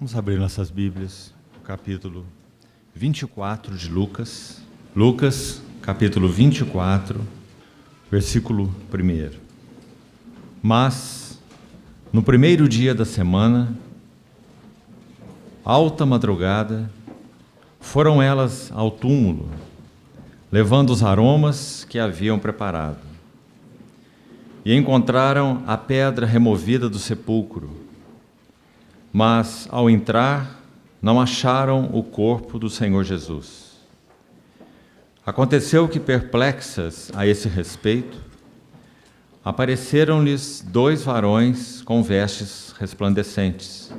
Vamos abrir nossas Bíblias, no capítulo 24 de Lucas. Lucas, capítulo 24, versículo 1. Mas, no primeiro dia da semana, alta madrugada, foram elas ao túmulo, levando os aromas que haviam preparado. E encontraram a pedra removida do sepulcro. Mas, ao entrar, não acharam o corpo do Senhor Jesus. Aconteceu que, perplexas a esse respeito, apareceram-lhes 2 varões com vestes resplandecentes.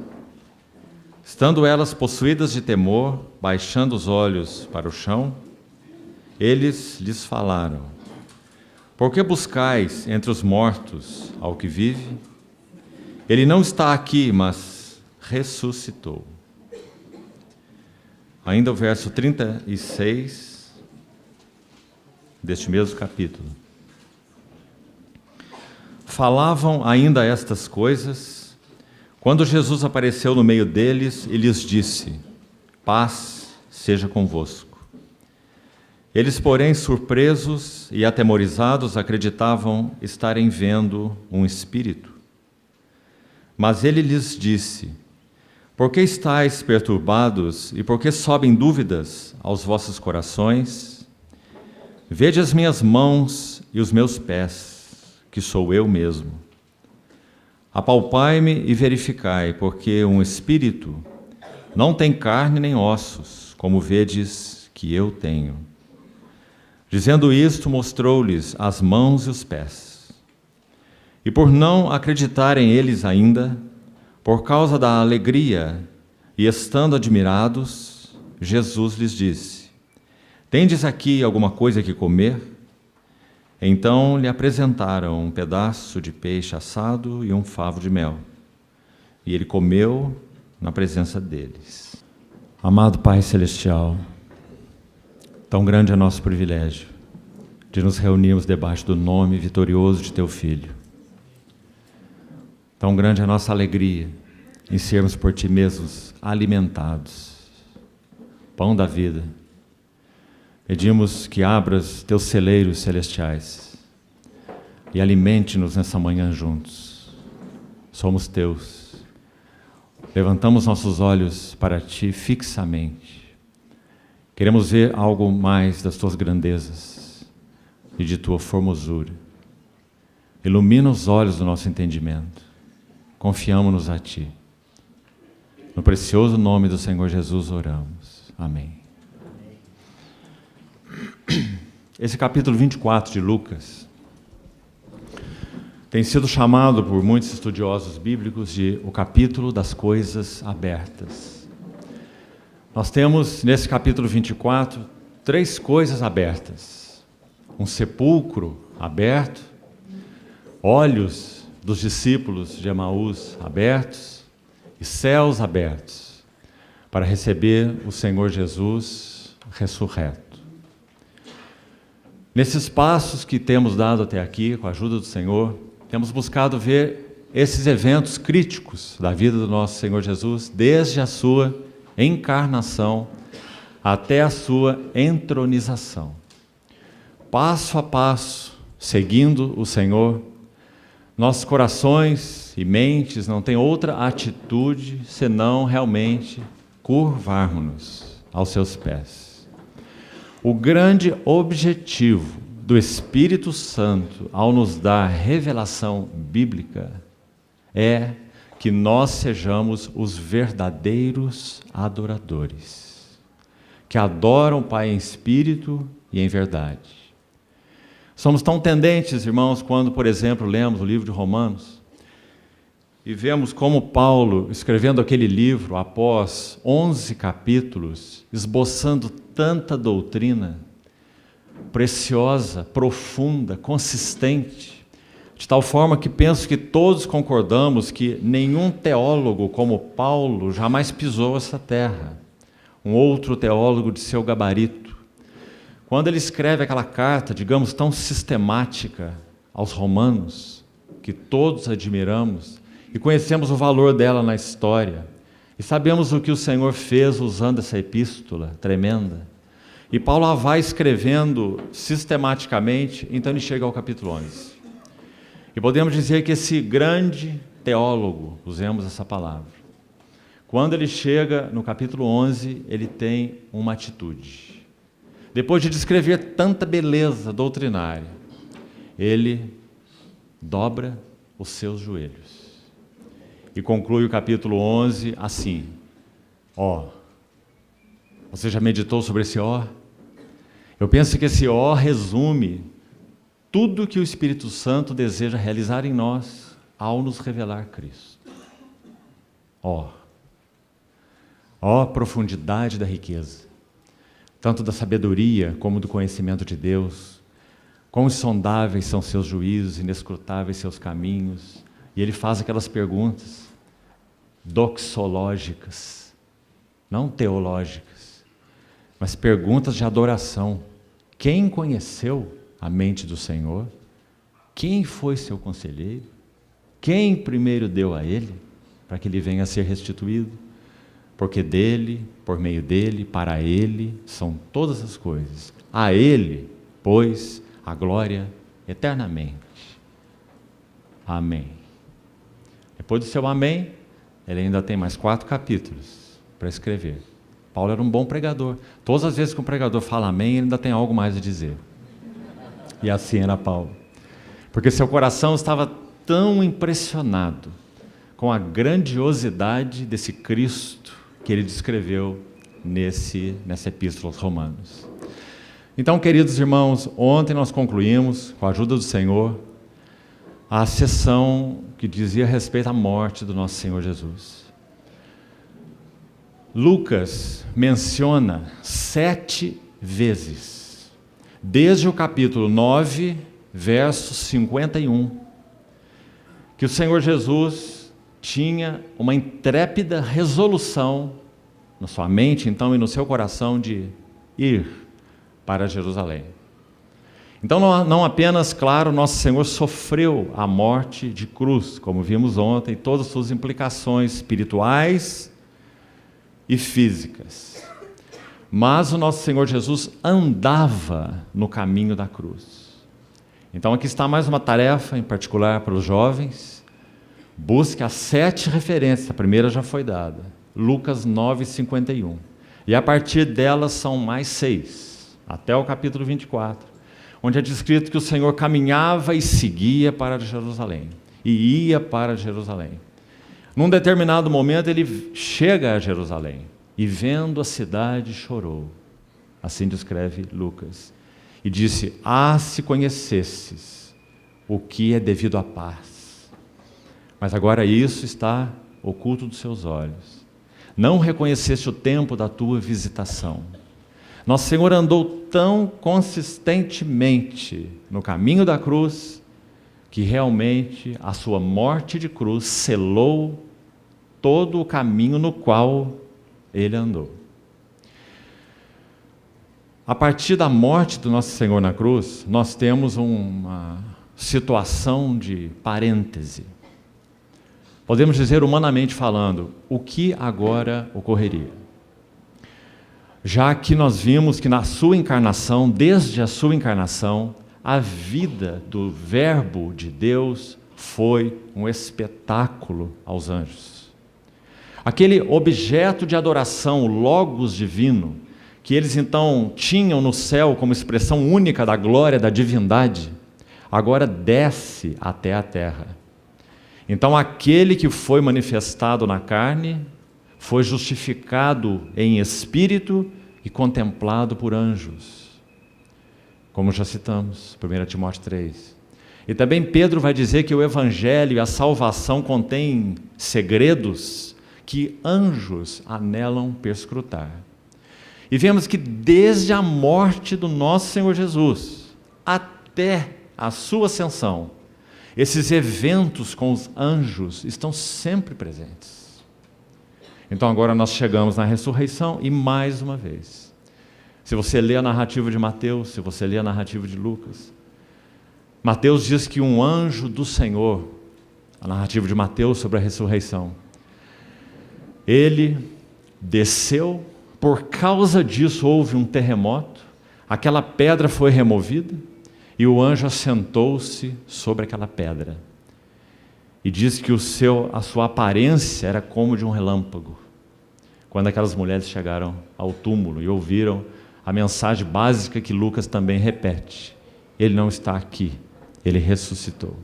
Estando elas possuídas de temor, baixando os olhos para o chão, eles lhes falaram: Por que buscais entre os mortos ao que vive? Ele não está aqui, mas ressuscitou. Ainda o verso 36 deste mesmo capítulo. Falavam ainda estas coisas, quando Jesus apareceu no meio deles e lhes disse: Paz seja convosco. Eles, porém, surpresos e atemorizados, acreditavam estarem vendo um espírito. Mas ele lhes disse: Por que estáis perturbados e por que sobem dúvidas aos vossos corações? Vede as minhas mãos e os meus pés, que sou eu mesmo. Apalpai-me e verificai, porque um espírito não tem carne nem ossos, como vedes que eu tenho. Dizendo isto, mostrou-lhes as mãos e os pés. E por não acreditarem eles ainda, por causa da alegria, e estando admirados, Jesus lhes disse: Tendes aqui alguma coisa que comer? Então lhe apresentaram um pedaço de peixe assado e um favo de mel. E ele comeu na presença deles. Amado Pai Celestial, tão grande é nosso privilégio de nos reunirmos debaixo do nome vitorioso de Teu Filho. Tão grande é a nossa alegria em sermos por Ti mesmos alimentados. Pão da vida. Pedimos que abras Teus celeiros celestiais e alimente-nos nessa manhã juntos. Somos Teus. Levantamos nossos olhos para Ti fixamente. Queremos ver algo mais das Tuas grandezas e de Tua formosura. Ilumina os olhos do nosso entendimento. Confiamo-nos a Ti. No precioso nome do Senhor Jesus oramos. Amém. Esse capítulo 24 de Lucas tem sido chamado por muitos estudiosos bíblicos de o capítulo das coisas abertas. Nós temos nesse capítulo 24 3 coisas abertas: um sepulcro aberto, olhos dos discípulos de Emaús abertos e céus abertos para receber o Senhor Jesus ressurreto. Nesses passos que temos dado até aqui, com a ajuda do Senhor, temos buscado ver esses eventos críticos da vida do nosso Senhor Jesus, desde a sua encarnação até a sua entronização. Passo a passo, seguindo o Senhor, nossos corações e mentes não têm outra atitude senão realmente curvarmos-nos aos seus pés. O grande objetivo do Espírito Santo ao nos dar revelação bíblica é que nós sejamos os verdadeiros adoradores, que adoram o Pai em espírito e em verdade. Somos tão tendentes, irmãos, quando, por exemplo, lemos o livro de Romanos e vemos como Paulo, escrevendo aquele livro após 11 capítulos, esboçando tanta doutrina preciosa, profunda, consistente, de tal forma que penso que todos concordamos que nenhum teólogo como Paulo jamais pisou essa terra, um outro teólogo de seu gabarito. Quando ele escreve aquela carta, digamos, tão sistemática aos romanos, que todos admiramos e conhecemos o valor dela na história, E sabemos o que o Senhor fez usando essa epístola tremenda. E Paulo a vai escrevendo sistematicamente, então ele chega ao capítulo 11. E podemos dizer que esse grande teólogo, usemos essa palavra, quando ele chega no capítulo 11, ele tem uma atitude. Depois de descrever tanta beleza doutrinária, ele dobra os seus joelhos. E conclui o capítulo 11 assim: ó, você já meditou sobre esse ó? Eu penso que esse ó resume tudo que o Espírito Santo deseja realizar em nós ao nos revelar Cristo. Ó profundidade da riqueza, tanto da sabedoria como do conhecimento de Deus, quão insondáveis são seus juízos, inescrutáveis seus caminhos. E ele faz aquelas perguntas doxológicas, não teológicas, mas perguntas de adoração. Quem conheceu a mente do Senhor? Quem foi seu conselheiro? Quem primeiro deu a ele, para que ele venha a ser restituído? Porque dele, por meio dele, para ele, são todas as coisas. A ele, pois, a glória eternamente. Amém. Depois do seu amém, ele ainda tem mais 4 capítulos para escrever. Paulo era um bom pregador. Todas as vezes que um pregador fala amém, ele ainda tem algo mais a dizer. E assim era Paulo. Porque seu coração estava tão impressionado com a grandiosidade desse Cristo que ele descreveu nessa epístola aos Romanos. Então, queridos irmãos, ontem nós concluímos, com a ajuda do Senhor, a sessão que dizia respeito à morte do nosso Senhor Jesus. Lucas menciona 7 vezes, desde o capítulo 9, verso 51, que o Senhor Jesus tinha uma intrépida resolução na sua mente, então, e no seu coração de ir para Jerusalém. Então, não apenas, claro, nosso Senhor sofreu a morte de cruz, como vimos ontem, todas as suas implicações espirituais e físicas, mas o nosso Senhor Jesus andava no caminho da cruz. Então, aqui está mais uma tarefa, em particular para os jovens. Busque as 7 referências, a primeira já foi dada, Lucas 9:51. E a partir delas são mais 6, até o capítulo 24, onde é descrito que o Senhor caminhava e seguia para Jerusalém, e ia para Jerusalém. Num determinado momento ele chega a Jerusalém, e vendo a cidade chorou, assim descreve Lucas, e disse: se conhecesses o que é devido à paz. Mas agora isso está oculto dos seus olhos. Não reconheceste o tempo da tua visitação. Nosso Senhor andou tão consistentemente no caminho da cruz, que realmente a sua morte de cruz selou todo o caminho no qual ele andou. A partir da morte do nosso Senhor na cruz, nós temos uma situação de parêntese. Podemos dizer, humanamente falando, o que agora ocorreria? Já que nós vimos que na sua encarnação, desde a sua encarnação, a vida do Verbo de Deus foi um espetáculo aos anjos. Aquele objeto de adoração, o Logos divino, que eles então tinham no céu como expressão única da glória da divindade, agora desce até a terra. Então, aquele que foi manifestado na carne foi justificado em espírito e contemplado por anjos, como já citamos, 1 Timóteo 3. E também Pedro vai dizer que o Evangelho e a salvação contêm segredos que anjos anelam perscrutar. E vemos que desde a morte do nosso Senhor Jesus até a sua ascensão, esses eventos com os anjos estão sempre presentes. Então agora nós chegamos na ressurreição e mais uma vez, se você lê a narrativa de Mateus, se você lê a narrativa de Lucas, Mateus diz que um anjo do Senhor, a narrativa de Mateus sobre a ressurreição, Ele desceu, por causa disso houve um terremoto, aquela pedra foi removida e o anjo assentou-se sobre aquela pedra. E diz que a sua aparência era como de um relâmpago. Quando aquelas mulheres chegaram ao túmulo e ouviram a mensagem básica que Lucas também repete: ele não está aqui, ele ressuscitou.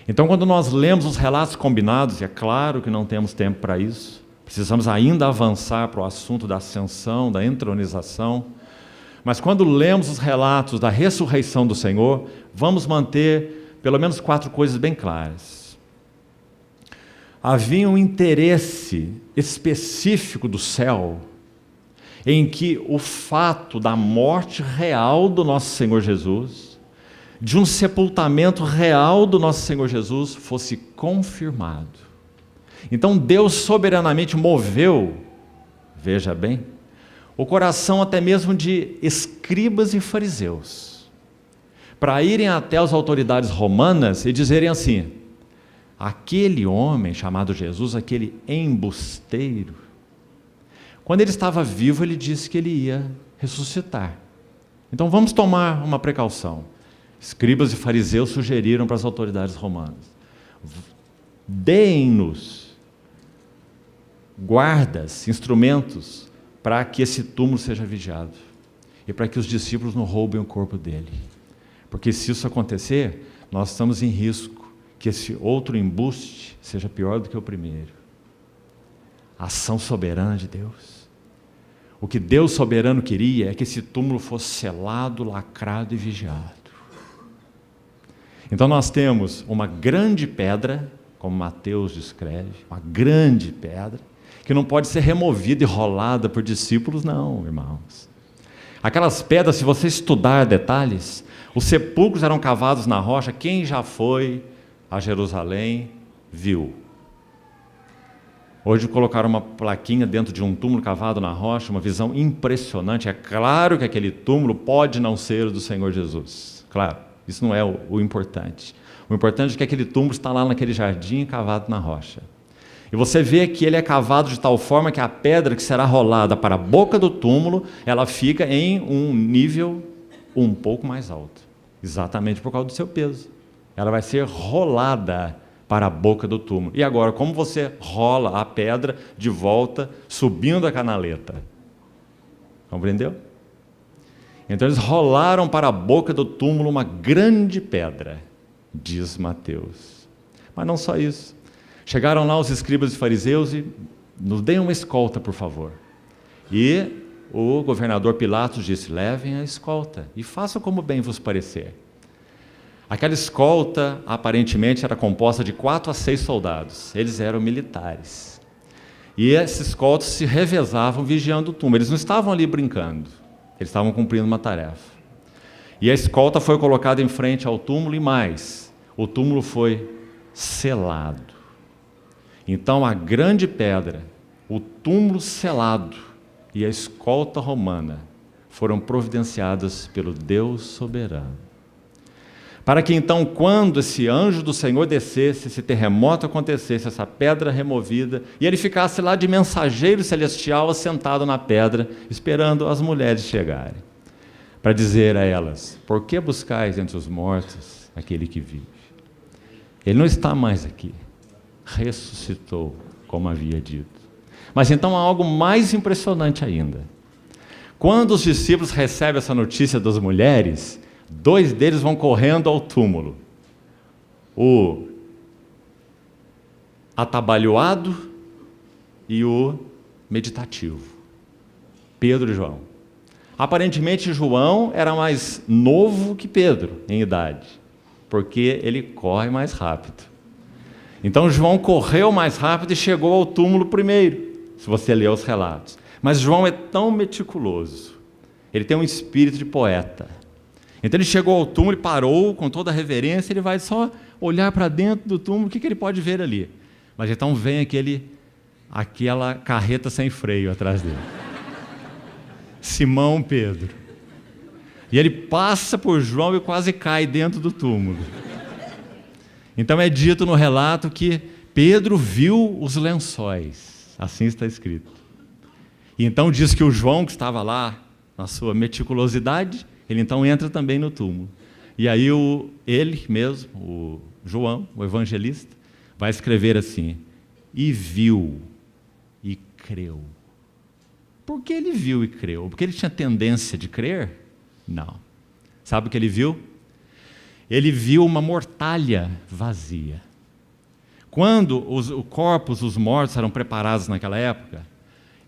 Então, quando nós lemos os relatos combinados, e é claro que não temos tempo para isso, precisamos ainda avançar para o assunto da ascensão, da entronização, mas quando lemos os relatos da ressurreição do Senhor, vamos manter pelo menos 4 coisas bem claras. Havia um interesse específico do céu em que o fato da morte real do nosso Senhor Jesus, de um sepultamento real do nosso Senhor Jesus, fosse confirmado. Então Deus soberanamente moveu, veja bem, o coração até mesmo de escribas e fariseus, para irem até as autoridades romanas e dizerem assim: aquele homem chamado Jesus, aquele embusteiro, quando ele estava vivo, ele disse que ele ia ressuscitar. Então vamos tomar uma precaução. Escribas e fariseus sugeriram para as autoridades romanas: deem-nos guardas, instrumentos, para que esse túmulo seja vigiado e para que os discípulos não roubem o corpo dele. Porque se isso acontecer, nós estamos em risco que esse outro embuste seja pior do que o primeiro. A ação soberana de Deus. O que Deus soberano queria é que esse túmulo fosse selado, lacrado e vigiado. Então nós temos uma grande pedra, como Mateus descreve, uma grande pedra, que não pode ser removida e rolada por discípulos, não, irmãos. Aquelas pedras, se você estudar detalhes, os sepulcros eram cavados na rocha. Quem já foi a Jerusalém viu. Hoje colocaram uma plaquinha dentro de um túmulo cavado na rocha, uma visão impressionante. É claro que aquele túmulo pode não ser o do Senhor Jesus, claro. Isso não é o importante. O importante é que aquele túmulo está lá naquele jardim cavado na rocha. E você vê que ele é cavado de tal forma que a pedra que será rolada para a boca do túmulo, ela fica em um nível um pouco mais alto. Exatamente por causa do seu peso. Ela vai ser rolada para a boca do túmulo. E agora, como você rola a pedra de volta, subindo a canaleta? Compreendeu? Então eles rolaram para a boca do túmulo uma grande pedra, diz Mateus. Mas não só isso. Chegaram lá os escribas e fariseus e nos deem uma escolta, por favor. E o governador Pilatos disse: levem a escolta e façam como bem vos parecer. Aquela escolta aparentemente era composta de 4 a 6 soldados. Eles eram militares. E esses escoltas se revezavam vigiando o túmulo. Eles não estavam ali brincando. Eles estavam cumprindo uma tarefa. E a escolta foi colocada em frente ao túmulo e mais, o túmulo foi selado. Então a grande pedra, o túmulo selado e a escolta romana foram providenciadas pelo Deus soberano. Para que então, quando esse anjo do Senhor descesse, esse terremoto acontecesse, essa pedra removida, e ele ficasse lá de mensageiro celestial assentado na pedra, esperando as mulheres chegarem, para dizer a elas: por que buscais entre os mortos aquele que vive? Ele não está mais aqui, ressuscitou, como havia dito. Mas então há algo mais impressionante ainda. Quando os discípulos recebem essa notícia das mulheres, 2 deles vão correndo ao túmulo. O atabalhoado e o meditativo. Pedro e João. Aparentemente João era mais novo que Pedro em idade, porque ele corre mais rápido. Então João correu mais rápido e chegou ao túmulo primeiro, se você ler os relatos. Mas João é tão meticuloso, ele tem um espírito de poeta. Então ele chegou ao túmulo e parou com toda a reverência. Ele vai só olhar para dentro do túmulo, o que ele pode ver ali? Mas então vem aquela carreta sem freio atrás dele. Simão Pedro. E ele passa por João e quase cai dentro do túmulo. Então é dito no relato que Pedro viu os lençóis. Assim está escrito. E então diz que o João, que estava lá, na sua meticulosidade, ele então entra também no túmulo. E aí ele mesmo, o João, o evangelista, vai escrever assim: e viu e creu. Por que ele viu e creu? Porque ele tinha tendência de crer? Não. Sabe o que ele viu? Ele viu uma mortalha vazia. Quando os corpos, os mortos eram preparados naquela época,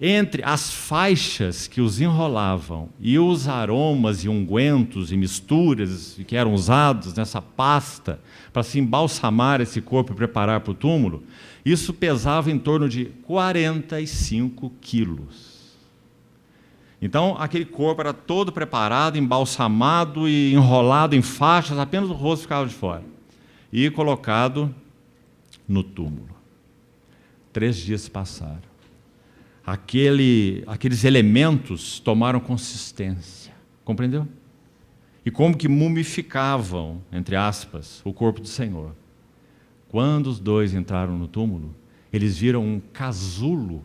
entre as faixas que os enrolavam e os aromas e ungüentos e misturas que eram usados nessa pasta para se embalsamar esse corpo e preparar para o túmulo, isso pesava em torno de 45 quilos. Então, aquele corpo era todo preparado, embalsamado e enrolado em faixas, apenas o rosto ficava de fora, e colocado no túmulo. 3 dias se passaram. Aqueles elementos tomaram consistência, compreendeu? E como que mumificavam, entre aspas, o corpo do Senhor. Quando os dois entraram no túmulo, eles viram um casulo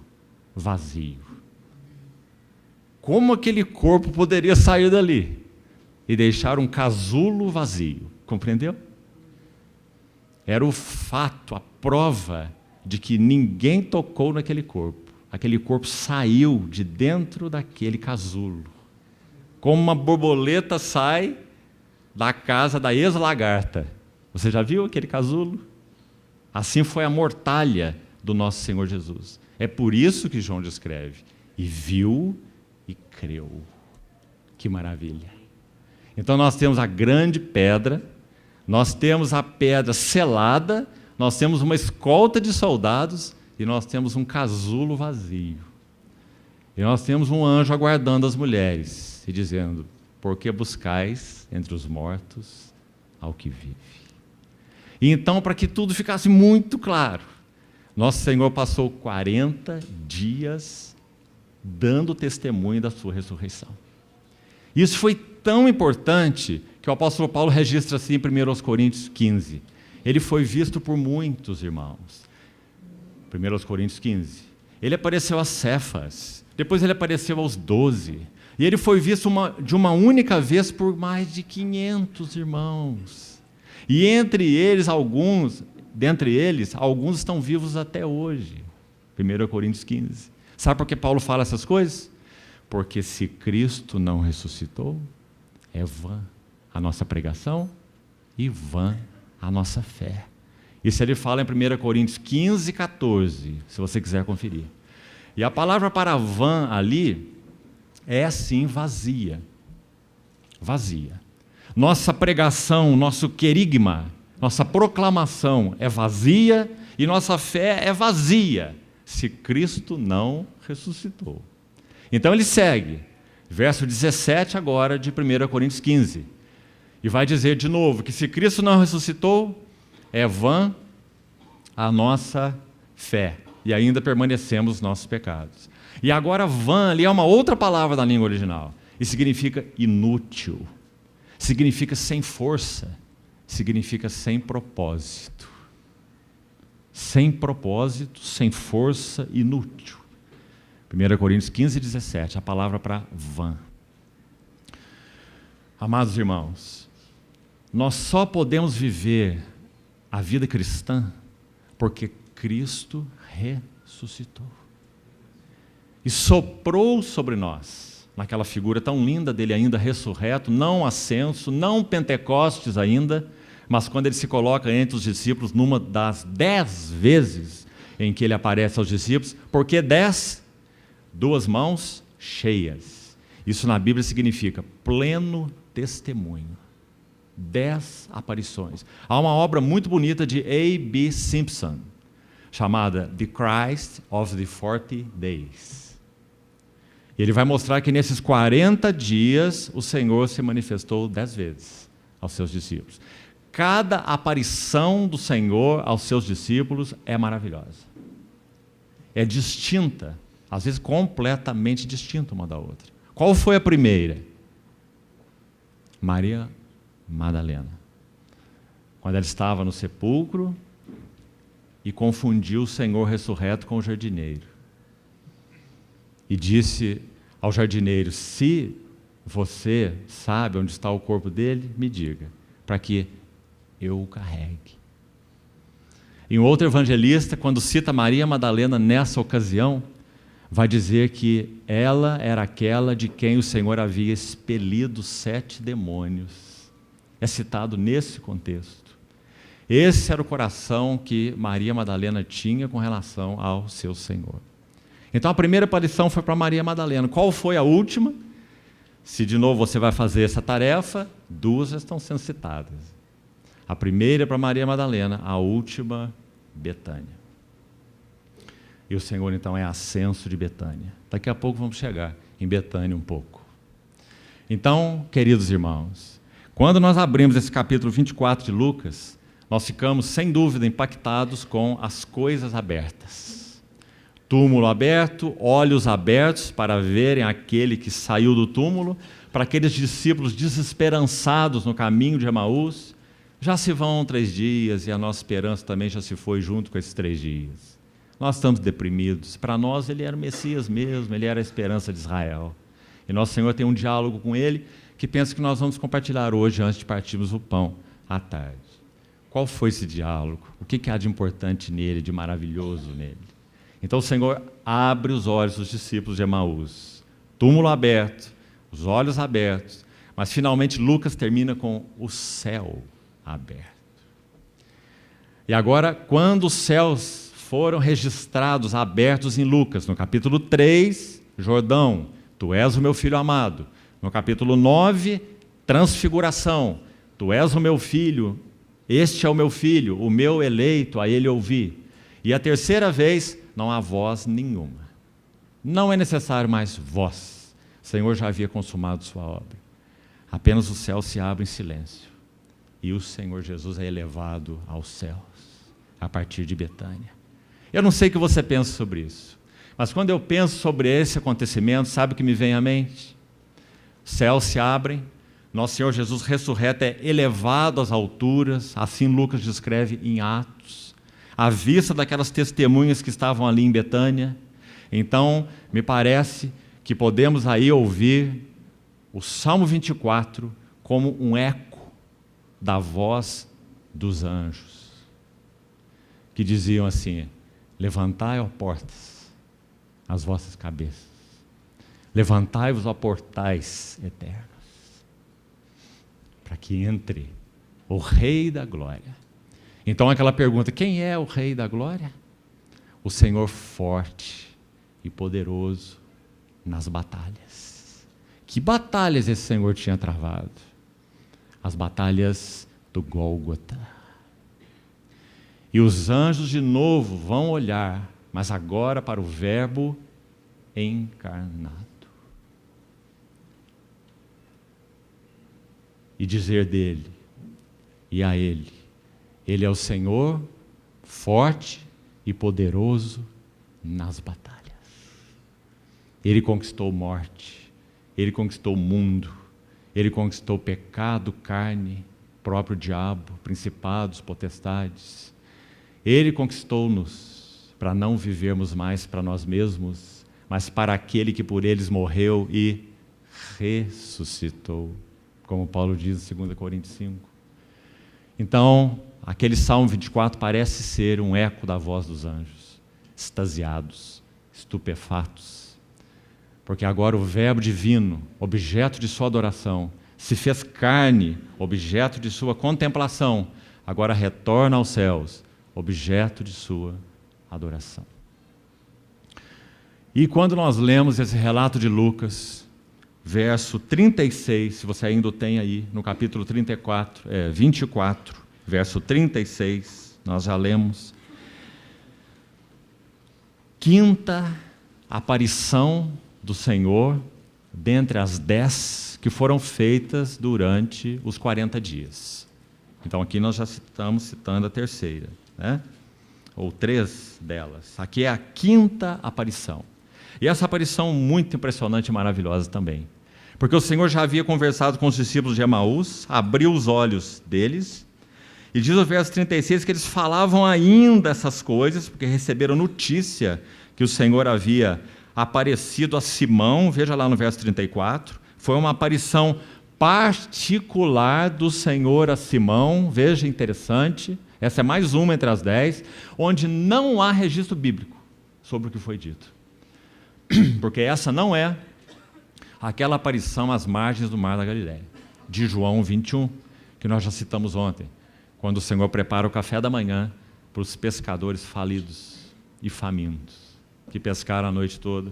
vazio. Como aquele corpo poderia sair dali e deixar um casulo vazio, compreendeu? Era o fato, a prova de que ninguém tocou naquele corpo. Aquele corpo saiu de dentro daquele casulo. Como uma borboleta sai da casa da ex-lagarta. Você já viu aquele casulo? Assim foi a mortalha do nosso Senhor Jesus. É por isso que João descreve. E viu e creu. Que maravilha. Então nós temos a grande pedra, nós temos a pedra selada, nós temos uma escolta de soldados, e nós temos um casulo vazio. E nós temos um anjo aguardando as mulheres e dizendo: por que buscais entre os mortos ao que vive? E então, para que tudo ficasse muito claro, nosso Senhor passou 40 dias dando testemunho da sua ressurreição. Isso foi tão importante que o apóstolo Paulo registra assim em 1 Coríntios 15. Ele foi visto por muitos irmãos. 1 Coríntios 15. Ele apareceu a Cefas, depois ele apareceu aos 12, e ele foi visto de uma única vez por mais de 500 irmãos. E dentre eles, alguns estão vivos até hoje. 1 Coríntios 15. Sabe por que Paulo fala essas coisas? Porque se Cristo não ressuscitou, é vã a nossa pregação e vã a nossa fé. Isso ele fala em 1 Coríntios 15, 14, se você quiser conferir. E a palavra para vã ali é assim vazia. Vazia. Nossa pregação, nosso querigma, nossa proclamação é vazia e nossa fé é vazia se Cristo não ressuscitou. Então ele segue, verso 17 agora de 1 Coríntios 15, e vai dizer de novo que se Cristo não ressuscitou, é vã a nossa fé, e ainda permanecemos nos nossos pecados. E agora vã ali é uma outra palavra da língua original, e significa inútil, significa sem força, significa sem propósito. Sem propósito, sem força, inútil. 1 Coríntios 15, 17, a palavra para vã. Amados irmãos, nós só podemos viver a vida cristã porque Cristo ressuscitou. E soprou sobre nós, naquela figura tão linda dele ainda ressurreto, não ascenso, não Pentecostes ainda, mas quando ele se coloca entre os discípulos numa das 10 vezes em que ele aparece aos discípulos. Por que 10? 2 mãos cheias. Isso na Bíblia significa pleno testemunho. 10 aparições. Há uma obra muito bonita de A.B. Simpson, chamada The Christ of the 40 Days. E ele vai mostrar que nesses 40 dias o Senhor se manifestou 10 vezes aos seus discípulos. Cada aparição do Senhor aos seus discípulos é maravilhosa. É distinta, às vezes completamente distinta uma da outra. Qual foi a primeira? Maria Madalena. Quando ela estava no sepulcro e confundiu o Senhor ressurreto com o jardineiro. e disse ao jardineiro: se você sabe onde está o corpo dele, me diga, para que eu o carregue. Em outro evangelista, quando cita Maria Madalena nessa ocasião, vai dizer que ela era aquela de quem o Senhor havia expelido 7 demônios. É citado nesse contexto. Esse era o coração que Maria Madalena tinha com relação ao seu Senhor. Então a primeira aparição foi para Maria Madalena. Qual foi a última? Se de novo você vai fazer essa tarefa, 2 estão sendo citadas. A primeira é para Maria Madalena, a última, Betânia. E o Senhor então é ascenso de Betânia. Daqui a pouco vamos chegar em Betânia um pouco. Então, queridos irmãos, quando nós abrimos esse capítulo 24 de Lucas, nós ficamos sem dúvida impactados com as coisas abertas. Túmulo aberto, olhos abertos para verem aquele que saiu do túmulo, para aqueles discípulos desesperançados no caminho de Emaús. Já se vão 3 dias e a nossa esperança também já se foi junto com esses 3 dias. Nós estamos deprimidos. Para nós ele era o Messias mesmo, ele era a esperança de Israel. E nosso Senhor tem um diálogo com ele que penso que nós vamos compartilhar hoje antes de partirmos o pão à tarde. Qual foi esse diálogo? O que há de importante nele, de maravilhoso nele? Então o Senhor abre os olhos dos discípulos de Emaús. Túmulo aberto, os olhos abertos, mas finalmente Lucas termina com o céu aberto. E agora, quando os céus foram registrados, abertos em Lucas, no capítulo 3, Jordão, tu és o meu filho amado. No capítulo 9, transfiguração, tu és o meu filho, este é o meu filho, o meu eleito, a ele ouvi. E a terceira vez, não há voz nenhuma. Não é necessário mais voz. O Senhor já havia consumado sua obra. Apenas o céu se abre em silêncio. E o Senhor Jesus é elevado aos céus, a partir de Betânia. Eu não sei o que você pensa sobre isso, mas quando eu penso sobre esse acontecimento, sabe o que me vem à mente? Céus se abrem, nosso Senhor Jesus ressurreto é elevado às alturas, assim Lucas descreve em Atos, à vista daquelas testemunhas que estavam ali em Betânia. Então, me parece que podemos aí ouvir o Salmo 24 como um eco da voz dos anjos, que diziam assim: levantai, ó portas, as vossas cabeças, levantai-vos, ó portais eternos, para que entre o Rei da Glória. Então aquela pergunta: quem é o Rei da Glória? O Senhor forte e poderoso nas batalhas. Que batalhas esse Senhor tinha travado? As batalhas do Gólgota. E os anjos de novo vão olhar, mas agora para o Verbo encarnado. E dizer dele e a ele: ele é o Senhor forte e poderoso nas batalhas. Ele conquistou morte, ele conquistou o mundo, ele conquistou pecado, carne, próprio diabo, principados, potestades. Ele conquistou-nos para não vivermos mais para nós mesmos, mas para aquele que por eles morreu e ressuscitou, como Paulo diz em 2 Coríntios 5. Então, aquele Salmo 24 parece ser um eco da voz dos anjos, extasiados, estupefatos, porque agora o Verbo divino, objeto de sua adoração, se fez carne, objeto de sua contemplação, agora retorna aos céus, objeto de sua adoração. E quando nós lemos esse relato de Lucas, verso 36, se você ainda o tem aí, no capítulo 24, verso 36, nós já lemos. Quinta aparição do Senhor, dentre as 10 que foram feitas durante os 40 dias. Então aqui nós já estamos citando a terceira, né? Ou 3 delas. Aqui é a quinta aparição. E essa aparição muito impressionante e maravilhosa também. Porque o Senhor já havia conversado com os discípulos de Emaús, abriu os olhos deles, e diz o verso 36 que eles falavam ainda essas coisas, porque receberam notícia que o Senhor havia aparecido a Simão, veja lá no verso 34, foi uma aparição particular do Senhor a Simão, veja, interessante, essa é mais uma entre as 10, onde não há registro bíblico sobre o que foi dito. Porque essa não é aquela aparição às margens do Mar da Galileia, de João 21, que nós já citamos ontem, quando o Senhor prepara o café da manhã para os pescadores falidos e famintos, que pescaram a noite toda,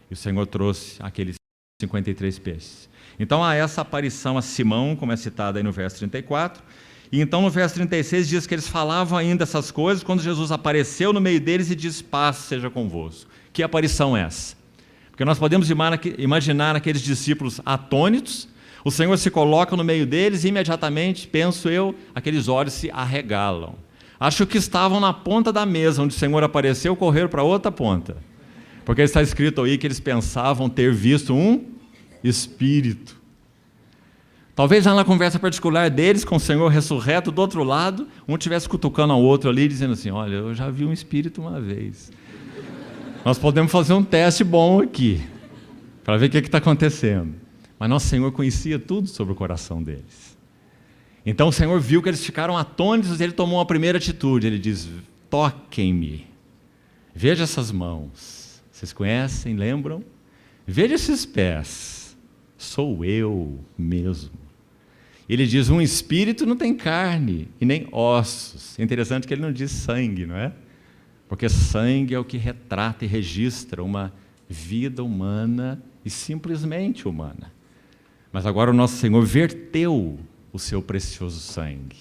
e o Senhor trouxe aqueles 53 peixes. Então há essa aparição a Simão, como é citada aí no verso 34, e então no verso 36 diz que eles falavam ainda essas coisas quando Jesus apareceu no meio deles e diz: paz seja convosco. Que aparição é essa? Porque nós podemos imaginar aqueles discípulos atônitos, o Senhor se coloca no meio deles e imediatamente, penso eu, aqueles olhos se arregalam. Acho que estavam na ponta da mesa onde o Senhor apareceu, correram para outra ponta. Porque está escrito aí que eles pensavam ter visto um espírito. Talvez lá na conversa particular deles com o Senhor ressurreto, do outro lado, um estivesse cutucando ao outro ali, dizendo assim: olha, eu já vi um espírito uma vez. Nós podemos fazer um teste bom aqui, para ver o que está acontecendo. Mas nosso Senhor conhecia tudo sobre o coração deles. Então o Senhor viu que eles ficaram atônitos e ele tomou uma primeira atitude. Ele diz: toquem-me, veja essas mãos, vocês conhecem, lembram? Veja esses pés, sou eu mesmo. Ele diz: um espírito não tem carne e nem ossos. É interessante que ele não diz sangue, não é? Porque sangue é o que retrata e registra uma vida humana e simplesmente humana. Mas agora o nosso Senhor verteu o seu precioso sangue,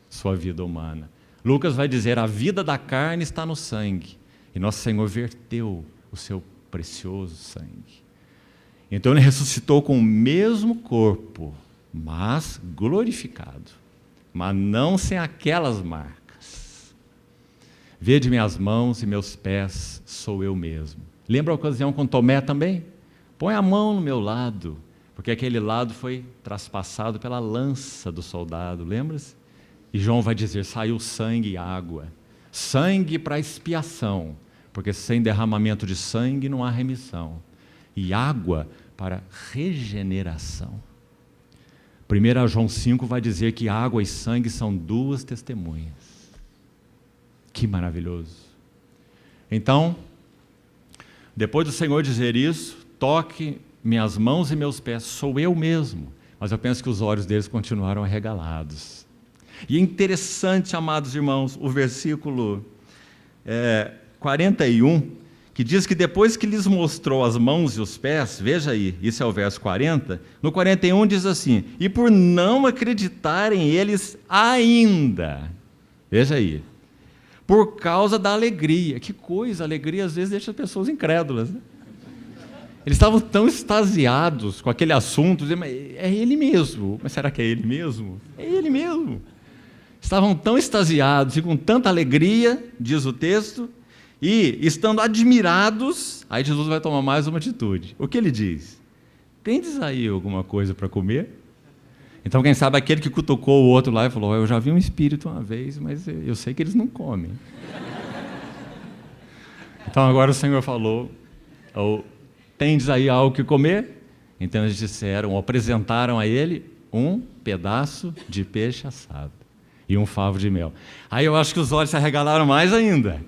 sua vida humana. Lucas vai dizer: a vida da carne está no sangue, e nosso Senhor verteu o seu precioso sangue. Então ele ressuscitou com o mesmo corpo, mas glorificado, mas não sem aquelas marcas. Vede minhas mãos e meus pés, sou eu mesmo. Lembra a ocasião com Tomé também? Põe a mão no meu lado, porque aquele lado foi traspassado pela lança do soldado, lembra-se? E João vai dizer: saiu sangue e água. Sangue para expiação, porque sem derramamento de sangue não há remissão. E água para regeneração. 1 João 5 vai dizer que água e sangue são duas testemunhas. Que maravilhoso. Então, depois do Senhor dizer isso: toque minhas mãos e meus pés, sou eu mesmo. Mas eu penso que os olhos deles continuaram arregalados. E é interessante, amados irmãos, o versículo 41, que diz que depois que lhes mostrou as mãos e os pés, veja aí, isso é o verso 40, no 41 diz assim: e por não acreditarem eles ainda, veja aí, por causa da alegria. Que coisa, a alegria às vezes deixa as pessoas incrédulas, né? Eles estavam tão extasiados com aquele assunto, dizendo: é ele mesmo. Mas será que é ele mesmo? É ele mesmo. Estavam tão extasiados e com tanta alegria, diz o texto, e estando admirados, aí Jesus vai tomar mais uma atitude. O que ele diz? Tendes aí alguma coisa para comer? Então, quem sabe aquele que cutucou o outro lá e falou: eu já vi um espírito uma vez, mas eu sei que eles não comem. Então agora o Senhor falou: tendes aí algo que comer? Então eles disseram, apresentaram a ele um pedaço de peixe assado e um favo de mel. Aí eu acho que os olhos se arregalaram mais ainda,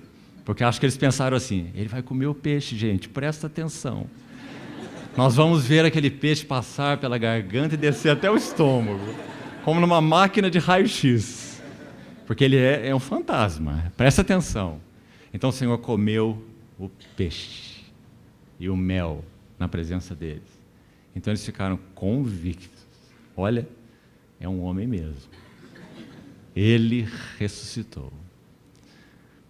porque acho que eles pensaram assim: ele vai comer o peixe, gente, presta atenção. Nós vamos ver aquele peixe passar pela garganta e descer até o estômago, como numa máquina de raio-x, porque ele é um fantasma, presta atenção. Então o Senhor comeu o peixe e o mel na presença deles. Então eles ficaram convictos: olha, é um homem mesmo. Ele ressuscitou.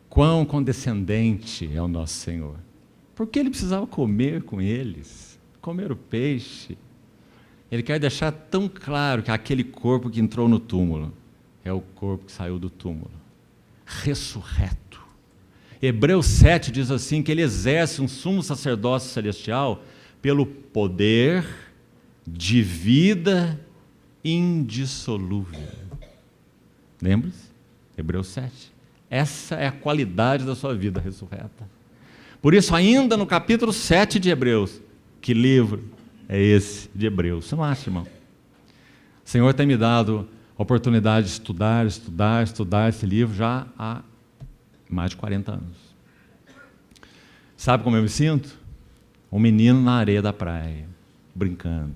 Quão condescendente é o nosso Senhor. Por que ele precisava comer com eles? Comer o peixe? Ele quer deixar tão claro que aquele corpo que entrou no túmulo é o corpo que saiu do túmulo, ressurreto. Hebreus 7 diz assim, que ele exerce um sumo sacerdócio celestial pelo poder de vida indissolúvel. Lembra-se? Hebreus 7. Essa é a qualidade da sua vida ressurreta. Por isso, ainda no capítulo 7 de Hebreus, que livro é esse de Hebreus? Você não acha, irmão? O Senhor tem me dado a oportunidade de estudar esse livro já há mais de 40 anos. Sabe como eu me sinto? Um menino na areia da praia, brincando.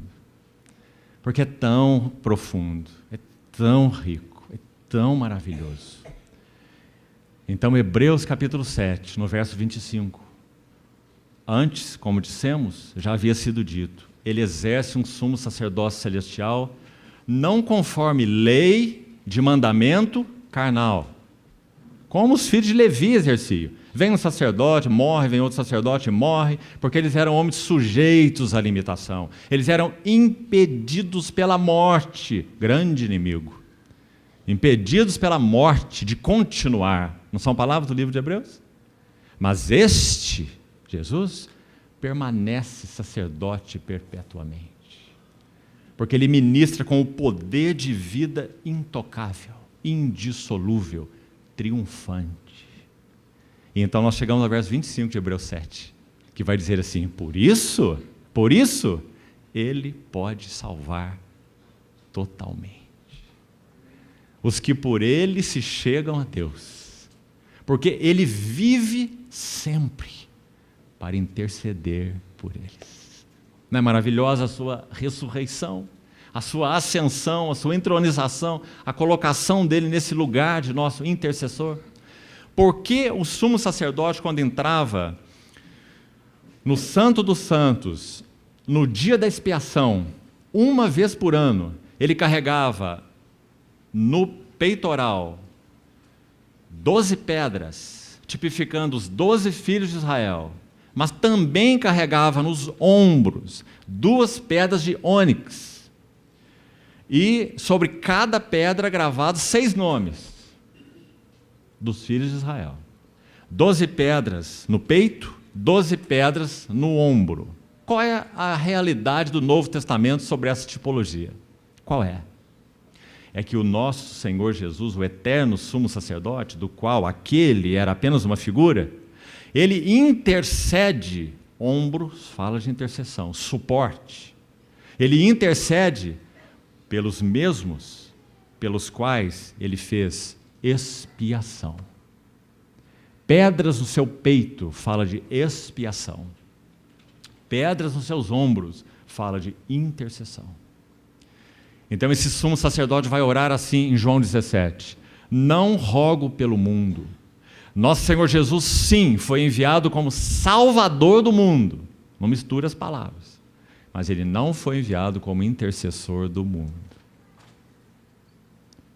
Porque é tão profundo, é tão rico, é tão maravilhoso. Então, Hebreus capítulo 7, no verso 25. Antes, como dissemos, já havia sido dito, ele exerce um sumo sacerdócio celestial, não conforme lei de mandamento carnal, como os filhos de Levi exerciam. Vem um sacerdote, morre, vem outro sacerdote, morre, porque eles eram homens sujeitos à limitação. Eles eram impedidos pela morte, grande inimigo. Impedidos pela morte de continuar. Não são palavras do livro de Hebreus? Mas este, Jesus, permanece sacerdote perpetuamente. Porque ele ministra com o poder de vida intocável, indissolúvel, triunfante. E então nós chegamos ao verso 25 de Hebreus 7, que vai dizer assim, por isso, ele pode salvar totalmente os que por ele se chegam a Deus, porque ele vive sempre para interceder por eles. Não é maravilhosa a sua ressurreição, a sua ascensão, a sua entronização, a colocação dele nesse lugar de nosso intercessor? Porque o sumo sacerdote, quando entrava no Santo dos Santos, no dia da expiação, uma vez por ano, ele carregava no peitoral 12 pedras, tipificando os 12 filhos de Israel, mas também carregava nos ombros 2 pedras de ônix, e sobre cada pedra gravados 6 nomes dos filhos de Israel. 12 pedras no peito, 12 pedras no ombro. Qual é a realidade do Novo Testamento sobre essa tipologia? Qual é? É que o nosso Senhor Jesus, o eterno sumo sacerdote, do qual aquele era apenas uma figura, ele intercede, ombros, fala de intercessão, suporte. Ele intercede pelos mesmos pelos quais ele fez expiação. Pedras no seu peito fala de expiação. Pedras nos seus ombros fala de intercessão. Então esse sumo sacerdote vai orar assim em João 17: não rogo pelo mundo. Nosso Senhor Jesus, sim, foi enviado como Salvador do mundo. Não misture as palavras. Mas ele não foi enviado como intercessor do mundo.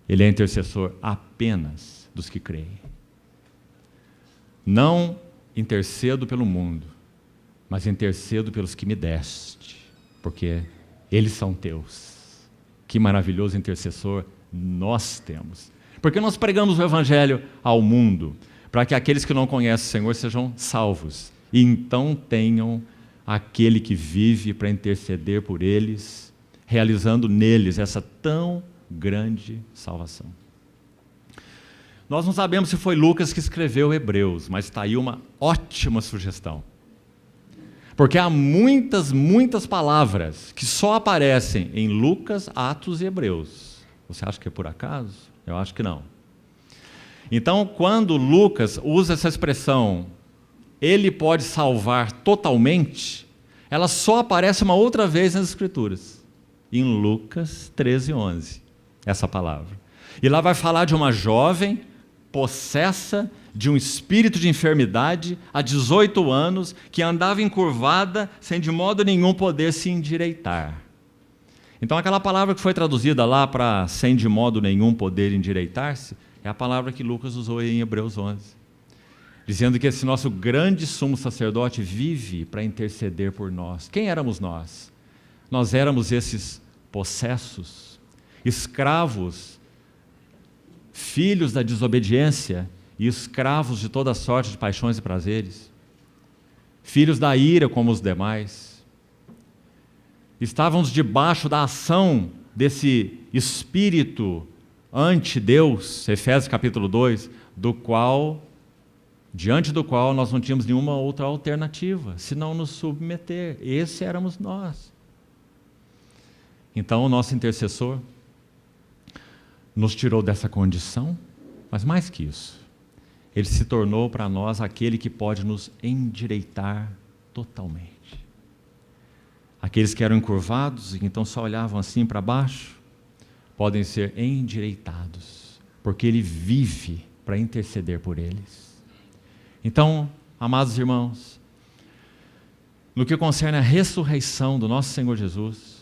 Ele é intercessor apenas dos que creem. Não intercedo pelo mundo, mas intercedo pelos que me deste, porque eles são teus. Que maravilhoso intercessor nós temos. Porque nós pregamos o Evangelho ao mundo, para que aqueles que não conhecem o Senhor sejam salvos, e então tenham aquele que vive para interceder por eles, realizando neles essa tão grande salvação. Nós não sabemos se foi Lucas que escreveu Hebreus, mas está aí uma ótima sugestão. Porque há muitas palavras que só aparecem em Lucas, Atos e Hebreus. Você acha que é por acaso? Eu acho que não. Então, quando Lucas usa essa expressão, ele pode salvar totalmente, ela só aparece uma outra vez nas Escrituras, em Lucas 13:11, essa palavra. E lá vai falar de uma jovem possessa de um espírito de enfermidade há 18 anos, que andava encurvada sem de modo nenhum poder se endireitar. Então aquela palavra que foi traduzida lá para sem de modo nenhum poder endireitar-se, é a palavra que Lucas usou em Hebreus 11, dizendo que esse nosso grande sumo sacerdote vive para interceder por nós. Quem éramos nós? Nós éramos esses possessos, escravos, filhos da desobediência e escravos de toda sorte de paixões e prazeres, filhos da ira como os demais. Estávamos debaixo da ação desse espírito ante-Deus, Efésios capítulo 2, do qual diante do qual nós não tínhamos nenhuma outra alternativa, senão nos submeter. Esse éramos nós. Então, o nosso intercessor nos tirou dessa condição, mas mais que isso, ele se tornou para nós aquele que pode nos endireitar totalmente. Aqueles que eram encurvados e então só olhavam assim para baixo, podem ser endireitados, porque ele vive para interceder por eles. Então, amados irmãos, no que concerne a ressurreição do nosso Senhor Jesus,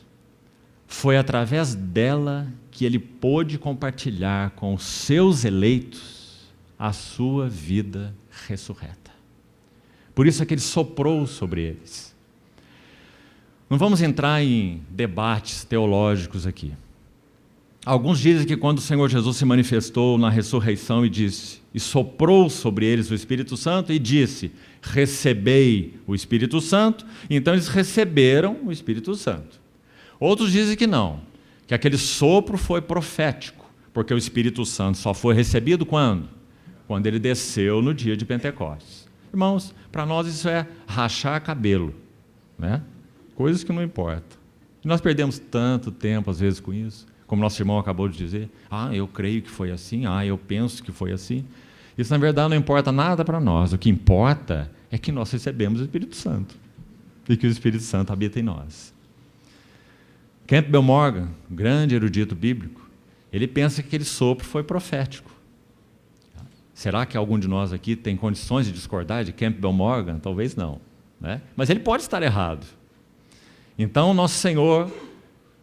foi através dela que ele pôde compartilhar com os seus eleitos a sua vida ressurreta. Por isso é que ele soprou sobre eles. Não vamos entrar em debates teológicos aqui. Alguns dizem que quando o Senhor Jesus se manifestou na ressurreição e disse, e soprou sobre eles o Espírito Santo e disse, recebei o Espírito Santo, então eles receberam o Espírito Santo. Outros dizem que não, que aquele sopro foi profético, porque o Espírito Santo só foi recebido quando? Quando ele desceu no dia de Pentecostes. Irmãos, para nós isso é rachar cabelo, né? Coisas que não importam. E nós perdemos tanto tempo às vezes com isso, como nosso irmão acabou de dizer, eu creio que foi assim, eu penso que foi assim. Isso na verdade não importa nada para nós, o que importa é que nós recebemos o Espírito Santo, e que o Espírito Santo habita em nós. Campbell Morgan, grande erudito bíblico, ele pensa que aquele sopro foi profético. Será que algum de nós aqui tem condições de discordar de Campbell Morgan? Talvez não, né? Mas ele pode estar errado. Então, nosso Senhor,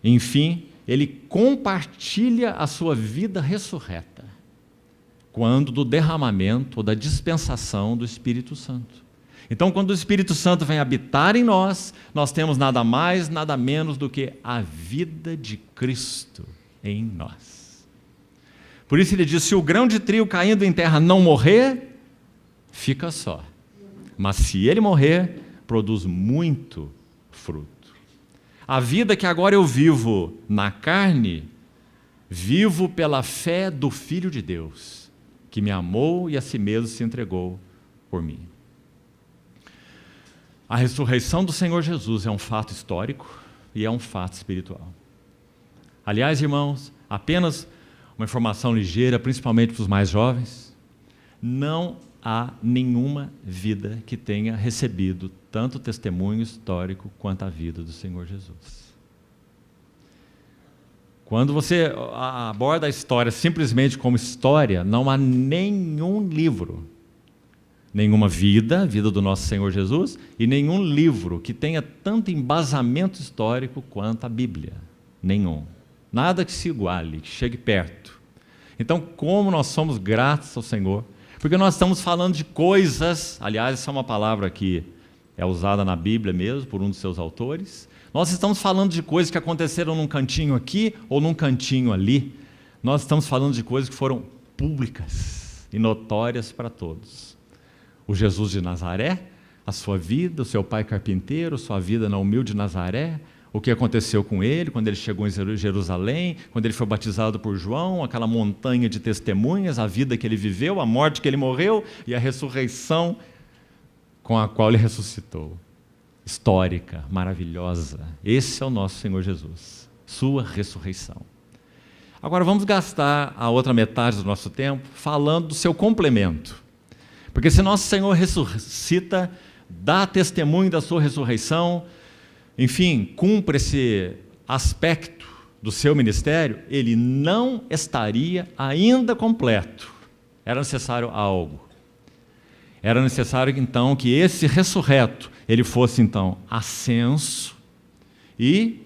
enfim, ele compartilha a sua vida ressurreta quando do derramamento ou da dispensação do Espírito Santo. Então, quando o Espírito Santo vem habitar em nós, nós temos nada mais, nada menos do que a vida de Cristo em nós. Por isso ele diz, se o grão de trigo caindo em terra não morrer, fica só. Mas se ele morrer, produz muito fruto. A vida que agora eu vivo na carne, vivo pela fé do Filho de Deus, que me amou e a si mesmo se entregou por mim. A ressurreição do Senhor Jesus é um fato histórico e é um fato espiritual. Aliás, irmãos, apenas uma informação ligeira, principalmente para os mais jovens, não há nenhuma vida que tenha recebido tanto testemunho histórico quanto a vida do Senhor Jesus. Quando você aborda a história simplesmente como história, não há nenhum livro, nenhuma vida, a vida do nosso Senhor Jesus, e nenhum livro que tenha tanto embasamento histórico quanto a Bíblia. Nenhum. Nada que se iguale, que chegue perto. Então, como nós somos gratos ao Senhor, porque nós estamos falando de coisas, aliás, essa é uma palavra que é usada na Bíblia mesmo, por um dos seus autores, nós estamos falando de coisas que aconteceram num cantinho aqui ou num cantinho ali, nós estamos falando de coisas que foram públicas e notórias para todos. O Jesus de Nazaré, a sua vida, o seu pai carpinteiro, sua vida na humilde Nazaré, o que aconteceu com ele quando ele chegou em Jerusalém, quando ele foi batizado por João, aquela montanha de testemunhas, a vida que ele viveu, a morte que ele morreu e a ressurreição com a qual ele ressuscitou. Histórica, maravilhosa. Esse é o nosso Senhor Jesus, sua ressurreição. Agora vamos gastar a outra metade do nosso tempo falando do seu complemento. Porque se nosso Senhor ressuscita, dá testemunho da sua ressurreição, enfim, cumpre esse aspecto do seu ministério, ele não estaria ainda completo. Era necessário algo. Era necessário, então, que esse ressurreto, ele fosse, então, ascenso e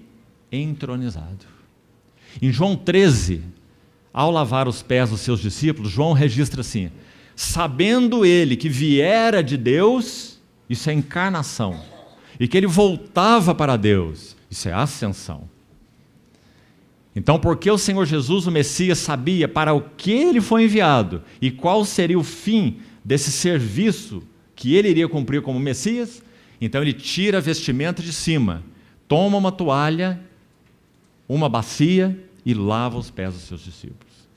entronizado. Em João 13, ao lavar os pés dos seus discípulos, João registra assim, sabendo ele que viera de Deus, isso é encarnação, e que ele voltava para Deus, isso é ascensão. Então, porque o Senhor Jesus, o Messias, sabia para o que ele foi enviado e qual seria o fim desse serviço que ele iria cumprir como Messias, então ele tira a vestimenta de cima, toma uma toalha, uma bacia e lava os pés dos seus discípulos.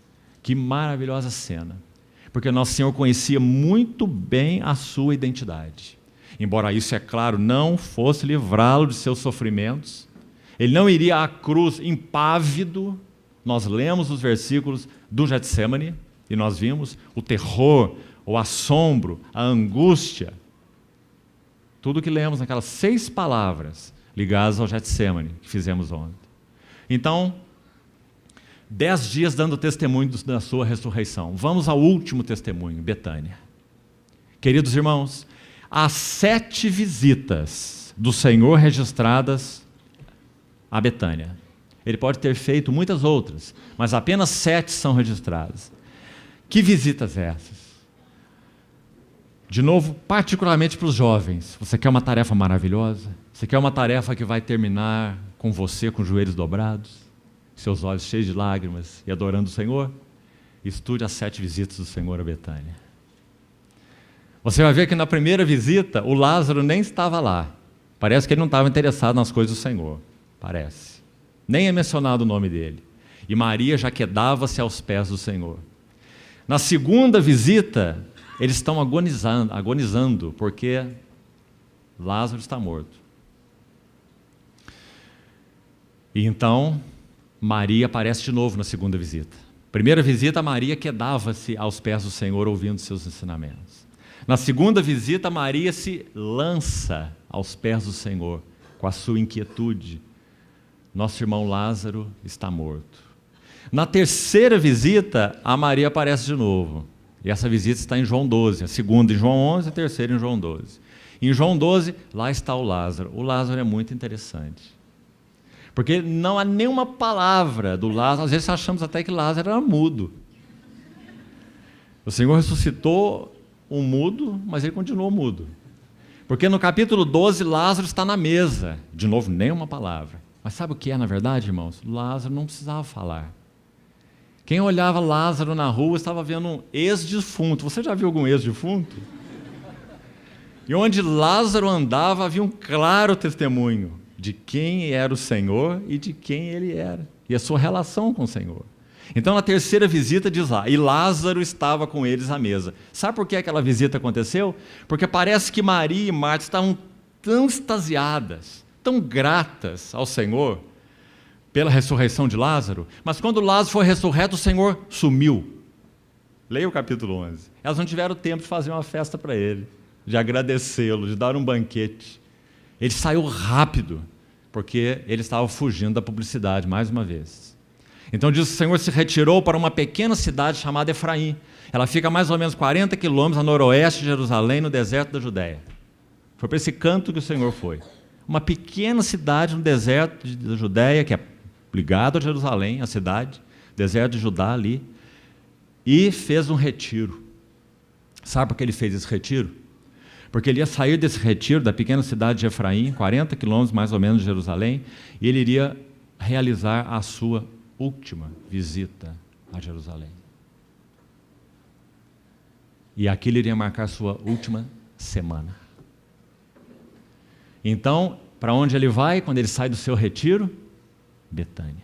Que maravilhosa cena. porque Nosso Senhor conhecia muito bem a sua identidade. Embora isso, é claro, não fosse livrá-lo de seus sofrimentos, ele não iria à cruz impávido. Nós lemos os versículos do Getsemane e nós vimos o terror, o assombro, a angústia, tudo que lemos naquelas 6 palavras ligadas ao Getsemane que fizemos ontem. Então, 10 dias dando testemunho da sua ressurreição. Vamos ao último testemunho, Betânia. Queridos irmãos, há 7 visitas do Senhor registradas a Betânia. Ele pode ter feito muitas outras, mas apenas 7 são registradas. Que visitas essas? De novo, particularmente para os jovens. Você quer uma tarefa maravilhosa? Você quer uma tarefa que vai terminar com você com os joelhos dobrados, seus olhos cheios de lágrimas e adorando o Senhor? Estude as 7 visitas do Senhor a Betânia. Você vai ver que na primeira visita o Lázaro nem estava lá. Parece que ele não estava interessado nas coisas do Senhor. Parece. Nem é mencionado o nome dele. E Maria já quedava-se aos pés do Senhor. Na segunda visita, eles estão agonizando, porque Lázaro está morto. E então, Maria aparece de novo na segunda visita. Primeira visita, Maria quedava-se aos pés do Senhor, ouvindo seus ensinamentos. Na segunda visita, Maria se lança aos pés do Senhor, com a sua inquietude. Nosso irmão Lázaro está morto. Na terceira visita, a Maria aparece de novo. E essa visita está em João 12, a segunda em João 11, a terceira em João 12. Em João 12, lá está o Lázaro. O Lázaro é muito interessante. Porque não há nenhuma palavra do Lázaro. Às vezes achamos até que Lázaro era mudo. O Senhor ressuscitou um mudo, mas ele continuou mudo. Porque no capítulo 12, Lázaro está na mesa. De novo, nenhuma palavra. Mas sabe o que é, na verdade, irmãos? Lázaro não precisava falar. Quem olhava Lázaro na rua estava vendo um ex-defunto. Você já viu algum ex-defunto? E onde Lázaro andava havia um claro testemunho de quem era o Senhor e de quem ele era, e a sua relação com o Senhor. Então, na terceira visita diz lá, e Lázaro estava com eles à mesa. Sabe por que aquela visita aconteceu? Porque parece que Maria e Marta estavam tão extasiadas, tão gratas ao Senhor pela ressurreição de Lázaro, mas quando Lázaro foi ressurreto, o Senhor sumiu. Leia o capítulo 11. Elas não tiveram tempo de fazer uma festa para ele, de agradecê-lo, de dar um banquete. Ele saiu rápido, porque ele estava fugindo da publicidade, mais uma vez. Então diz que o Senhor se retirou para uma pequena cidade chamada Efraim. Ela fica a mais ou menos 40 quilômetros a noroeste de Jerusalém, no deserto da Judéia. Foi para esse canto que o Senhor foi. Uma pequena cidade no deserto da Judéia, que é ligado a Jerusalém, a cidade, deserto de Judá ali, e fez um retiro. Sabe por que ele fez esse retiro? Porque ele ia sair desse retiro da pequena cidade de Efraim, 40 quilômetros mais ou menos de Jerusalém, e ele iria realizar a sua última visita a Jerusalém. E aqui ele iria marcar a sua última semana. Então, para onde ele vai quando ele sai do seu retiro? Betânia.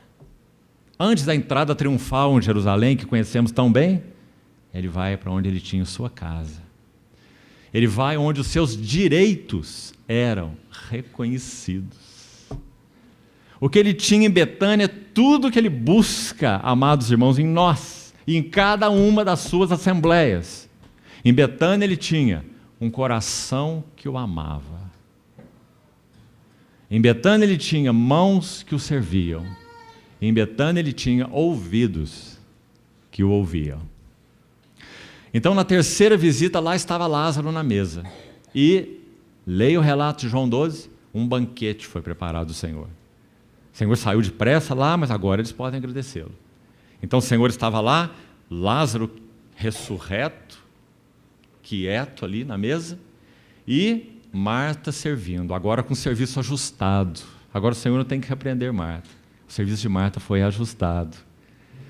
Antes da entrada triunfal em Jerusalém, que conhecemos tão bem, ele vai para onde ele tinha sua casa. Ele vai onde os seus direitos eram reconhecidos. O que ele tinha em Betânia é tudo que ele busca, amados irmãos, em nós, e em cada uma das suas assembleias. Em Betânia ele tinha um coração que o amava. Em Betânia ele tinha mãos que o serviam. Em Betânia ele tinha ouvidos que o ouviam. Então, na terceira visita, lá estava Lázaro na mesa. E, leia o relato de João 12, um banquete foi preparado do Senhor. O Senhor saiu depressa lá, mas agora eles podem agradecê-lo. Então, o Senhor estava lá, Lázaro ressurreto, quieto ali na mesa, e Marta servindo, agora com o serviço ajustado. Agora o Senhor não tem que repreender Marta. O serviço de Marta foi ajustado.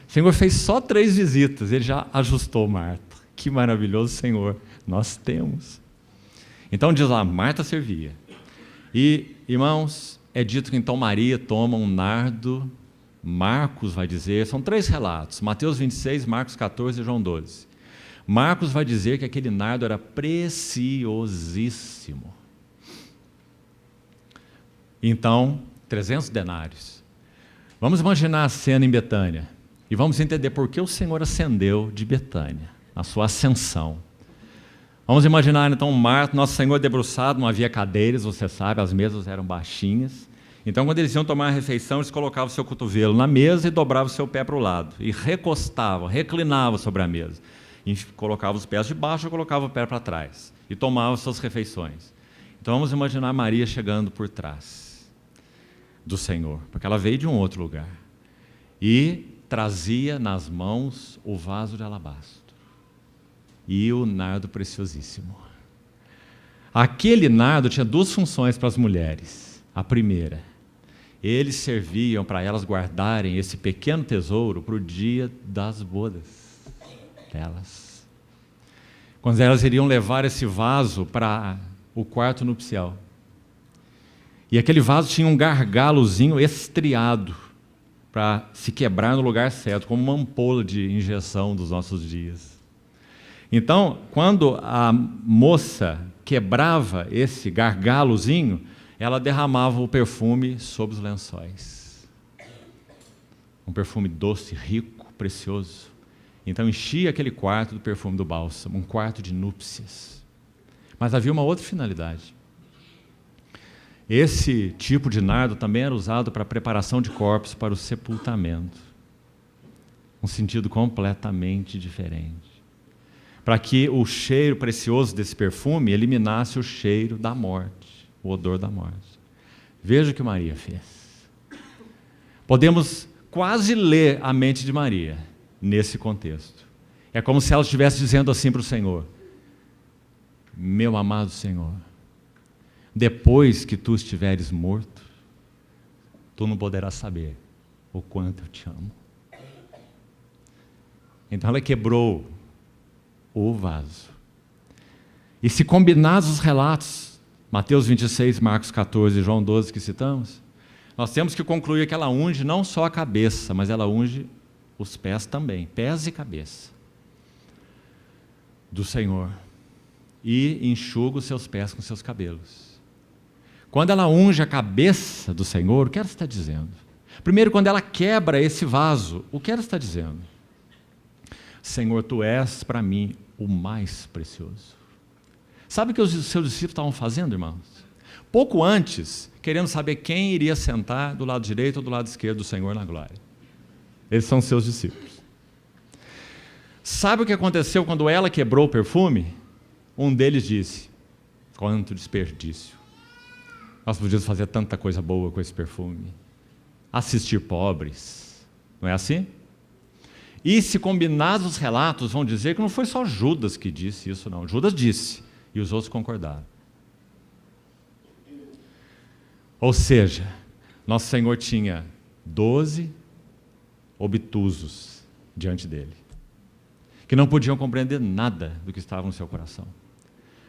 O Senhor fez só 3 visitas, ele já ajustou Marta. Que maravilhoso Senhor nós temos. Então diz lá, Marta servia. E, irmãos, é dito que então Maria toma um nardo, Marcos vai dizer, são 3 relatos, Mateus 26, Marcos 14 e João 12. Marcos vai dizer que aquele nardo era preciosíssimo. Então, 300 denários. Vamos imaginar a cena em Betânia e vamos entender por que o Senhor ascendeu de Betânia, a sua ascensão. Vamos imaginar então Nosso Senhor debruçado, não havia cadeiras, você sabe, as mesas eram baixinhas. Então, quando eles iam tomar a refeição, eles colocavam o seu cotovelo na mesa e dobravam o seu pé para o lado. E recostavam, reclinavam sobre a mesa. E colocavam os pés de baixo e colocavam o pé para trás. E tomavam suas refeições. Então, vamos imaginar Maria chegando por trás do Senhor, porque ela veio de um outro lugar. E trazia nas mãos o vaso de alabastro e o nardo preciosíssimo. Aquele nardo tinha duas funções para as mulheres. A primeira, eles serviam para elas guardarem esse pequeno tesouro para o dia das bodas delas. Quando elas iriam levar esse vaso para o quarto nupcial. E aquele vaso tinha um gargalozinho estriado para se quebrar no lugar certo, como uma ampola de injeção dos nossos dias. Então, quando a moça quebrava esse gargalozinho, ela derramava o perfume sobre os lençóis. Um perfume doce, rico, precioso. Então, enchia aquele quarto do perfume do bálsamo, um quarto de núpcias. Mas havia uma outra finalidade. Esse tipo de nardo também era usado para a preparação de corpos para o sepultamento. Um sentido completamente diferente. Para que o cheiro precioso desse perfume eliminasse o cheiro da morte, o odor da morte. Veja o que Maria fez. Podemos quase ler a mente de Maria nesse contexto. É como se ela estivesse dizendo assim para o Senhor: meu amado Senhor, depois que tu estiveres morto, tu não poderás saber o quanto eu te amo. Então ela quebrou o vaso. E se combinados os relatos, Mateus 26, Marcos 14 e João 12 que citamos, nós temos que concluir que ela unge não só a cabeça, mas ela unge os pés também, pés e cabeça do Senhor, e enxuga os seus pés com seus cabelos. Quando ela unge a cabeça do Senhor, o que ela está dizendo? Primeiro, quando ela quebra esse vaso, o que ela está dizendo? Senhor, tu és para mim o mais precioso. Sabe o que os seus discípulos estavam fazendo, irmãos? Pouco antes, querendo saber quem iria sentar do lado direito ou do lado esquerdo do Senhor na glória. Eles são seus discípulos. Sabe o que aconteceu quando ela quebrou o perfume? Um deles disse: quanto desperdício. Nós podíamos fazer tanta coisa boa com esse perfume. Assistir pobres. Não é assim? E se combinados os relatos, vão dizer que não foi só Judas que disse isso, não. Judas disse, e os outros concordaram. Ou seja, nosso Senhor tinha 12 obtusos diante dele, que não podiam compreender nada do que estava no seu coração.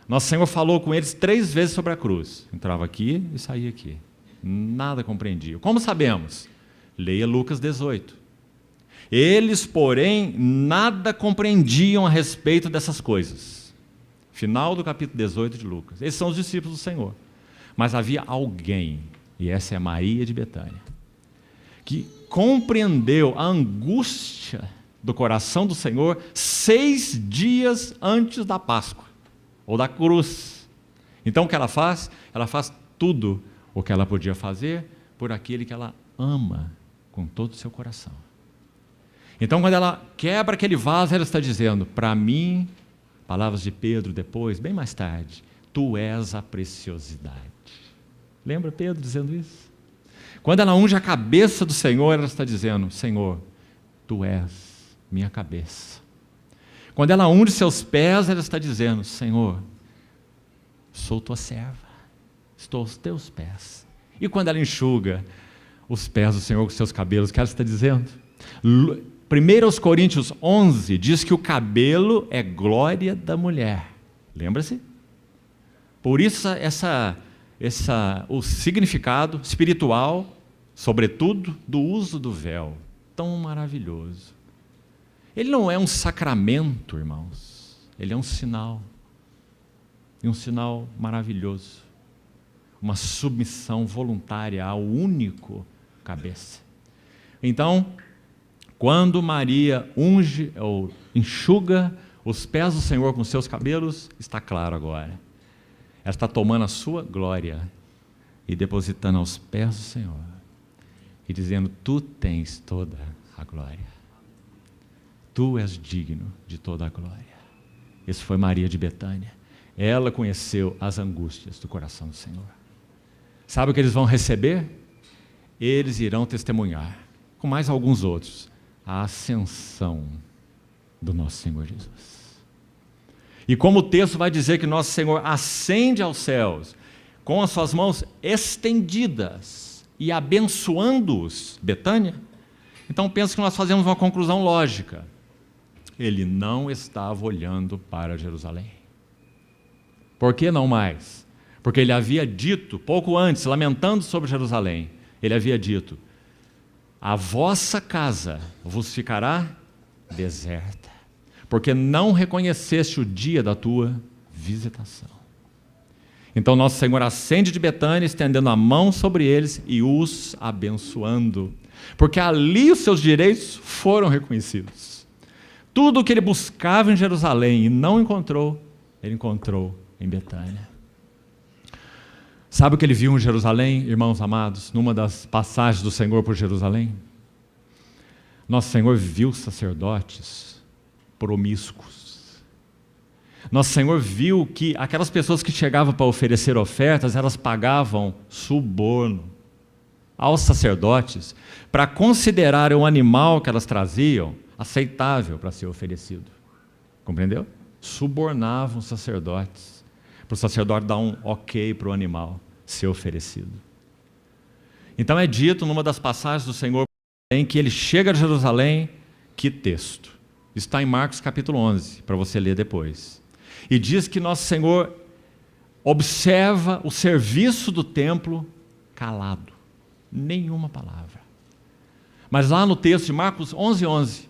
Nosso Senhor falou com eles 3 vezes sobre a cruz. Entrava aqui e saía aqui. Nada compreendiam. Como sabemos? Leia Lucas 18. Eles, porém, nada compreendiam a respeito dessas coisas. Final do capítulo 18 de Lucas. Esses são os discípulos do Senhor. Mas havia alguém, e essa é Maria de Betânia, que compreendeu a angústia do coração do Senhor 6 dias antes da Páscoa, ou da cruz. Então o que ela faz? Ela faz tudo o que ela podia fazer por aquele que ela ama com todo o seu coração. Então, quando ela quebra aquele vaso, ela está dizendo, para mim, palavras de Pedro depois, bem mais tarde, tu és a preciosidade. Lembra Pedro dizendo isso? Quando ela unge a cabeça do Senhor, ela está dizendo, Senhor, tu és minha cabeça. Quando ela unge seus pés, ela está dizendo, Senhor, sou tua serva, estou aos teus pés. E quando ela enxuga os pés do Senhor com seus cabelos, o que ela está dizendo? 1 Coríntios 11 diz que o cabelo é glória da mulher. Lembra-se? Por isso o significado espiritual, sobretudo, do uso do véu, tão maravilhoso. Ele não é um sacramento, irmãos. ele é um sinal, e um sinal maravilhoso, uma submissão voluntária ao único cabeça. Então, quando Maria unge ou enxuga os pés do Senhor com seus cabelos, está claro agora. Ela está tomando a sua glória e depositando aos pés do Senhor e dizendo: tu tens toda a glória. Tu és digno de toda a glória. Isso foi Maria de Betânia. Ela conheceu as angústias do coração do Senhor. Sabe o que eles vão receber? Eles irão testemunhar, com mais alguns outros, a ascensão do nosso Senhor Jesus. E como o texto vai dizer que nosso Senhor ascende aos céus, com as suas mãos estendidas e abençoando-os, Betânia, então penso que nós fazemos uma conclusão lógica. Ele não estava olhando para Jerusalém. Por que não mais? Porque ele havia dito, pouco antes, lamentando sobre Jerusalém, ele havia dito: a vossa casa vos ficará deserta, porque não reconheceste o dia da tua visitação. Então nosso Senhor ascende de Betânia, estendendo a mão sobre eles e os abençoando, porque ali os seus direitos foram reconhecidos. Tudo o que ele buscava em Jerusalém e não encontrou, ele encontrou em Betânia. Sabe o que ele viu em Jerusalém, irmãos amados, numa das passagens do Senhor por Jerusalém? Nosso Senhor viu sacerdotes promíscuos. Nosso Senhor viu que aquelas pessoas que chegavam para oferecer ofertas, elas pagavam suborno aos sacerdotes para considerar o animal que elas traziam aceitável para ser oferecido. Compreendeu? Subornavam os sacerdotes, para o sacerdote dar um ok para o animal ser oferecido. Então é dito numa das passagens do Senhor em que ele chega a Jerusalém, que texto? Está em Marcos capítulo 11, para você ler depois. E diz que nosso Senhor observa o serviço do templo calado, nenhuma palavra. Mas lá no texto de Marcos 11,